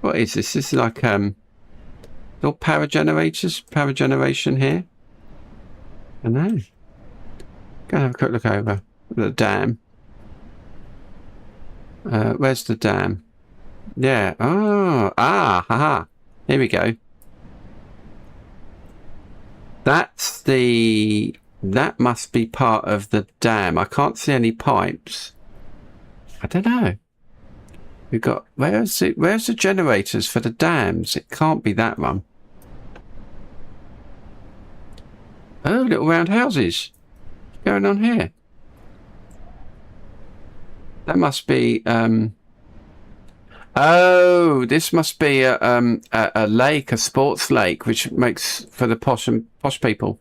What is this? This is like all power generators, power generation here. I know. Go and have a quick look over the dam. Where's the dam? Yeah. Oh, haha. Here we go. That must be part of the dam. I can't see any pipes. I don't know. We've got, where's the generators for the dams? It can't be that one. Oh, little round houses. What's going on here? That must be, oh, this must be a lake, a sports lake, which makes for the posh people.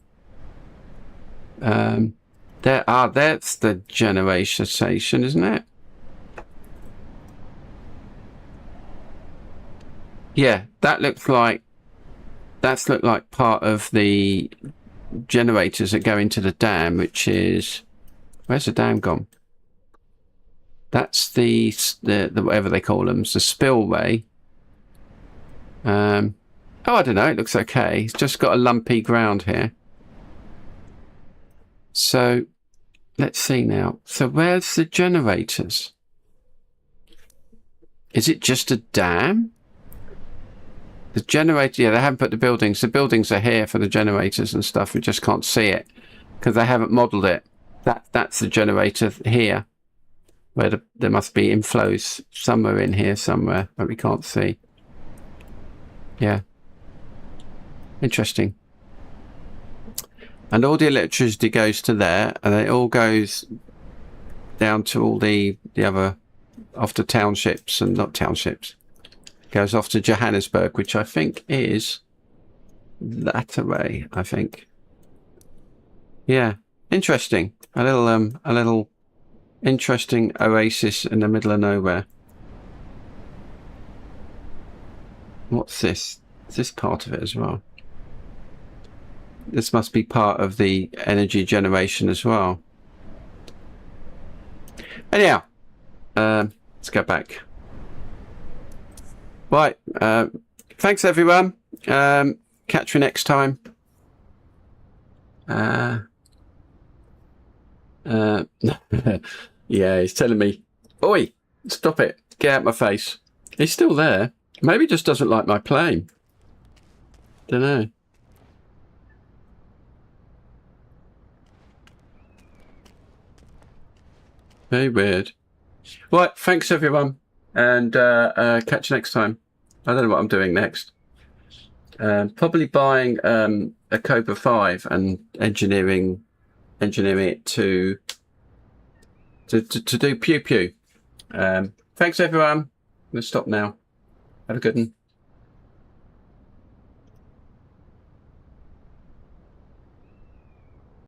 That's the generation station, isn't it? Yeah, that looks like part of the generators that go into the dam, which is, where's the dam gone? That's the whatever they call them, the spillway. Oh, I don't know. It looks okay. It's just got a lumpy ground here. So let's see now. So where's the generators? Is it just a dam? The generator, yeah, they haven't put the buildings. The buildings are here for the generators and stuff. We just can't see it because they haven't modelled it. That's the generator here, where there must be inflows somewhere in here somewhere, but we can't see. Yeah. Interesting. And all the electricity goes to there, and it all goes down to all the other, off the townships, and not townships. goes off to Johannesburg, which I think is that away. I think. Yeah, interesting. A little interesting oasis in the middle of nowhere. What's this? Is this part of it as well? This must be part of the energy generation as well. Anyhow, let's go back. Right, thanks everyone. Catch you next time. Yeah, he's telling me, oi, stop it, get out my face. He's still there. Maybe he just doesn't like my plane. Don't know. Very weird. Right, thanks everyone, and catch you next time. I don't know what I'm doing next. Probably buying a Cobra 5 and engineering it to do pew pew. Thanks everyone. I'm gonna stop now. Have a good one.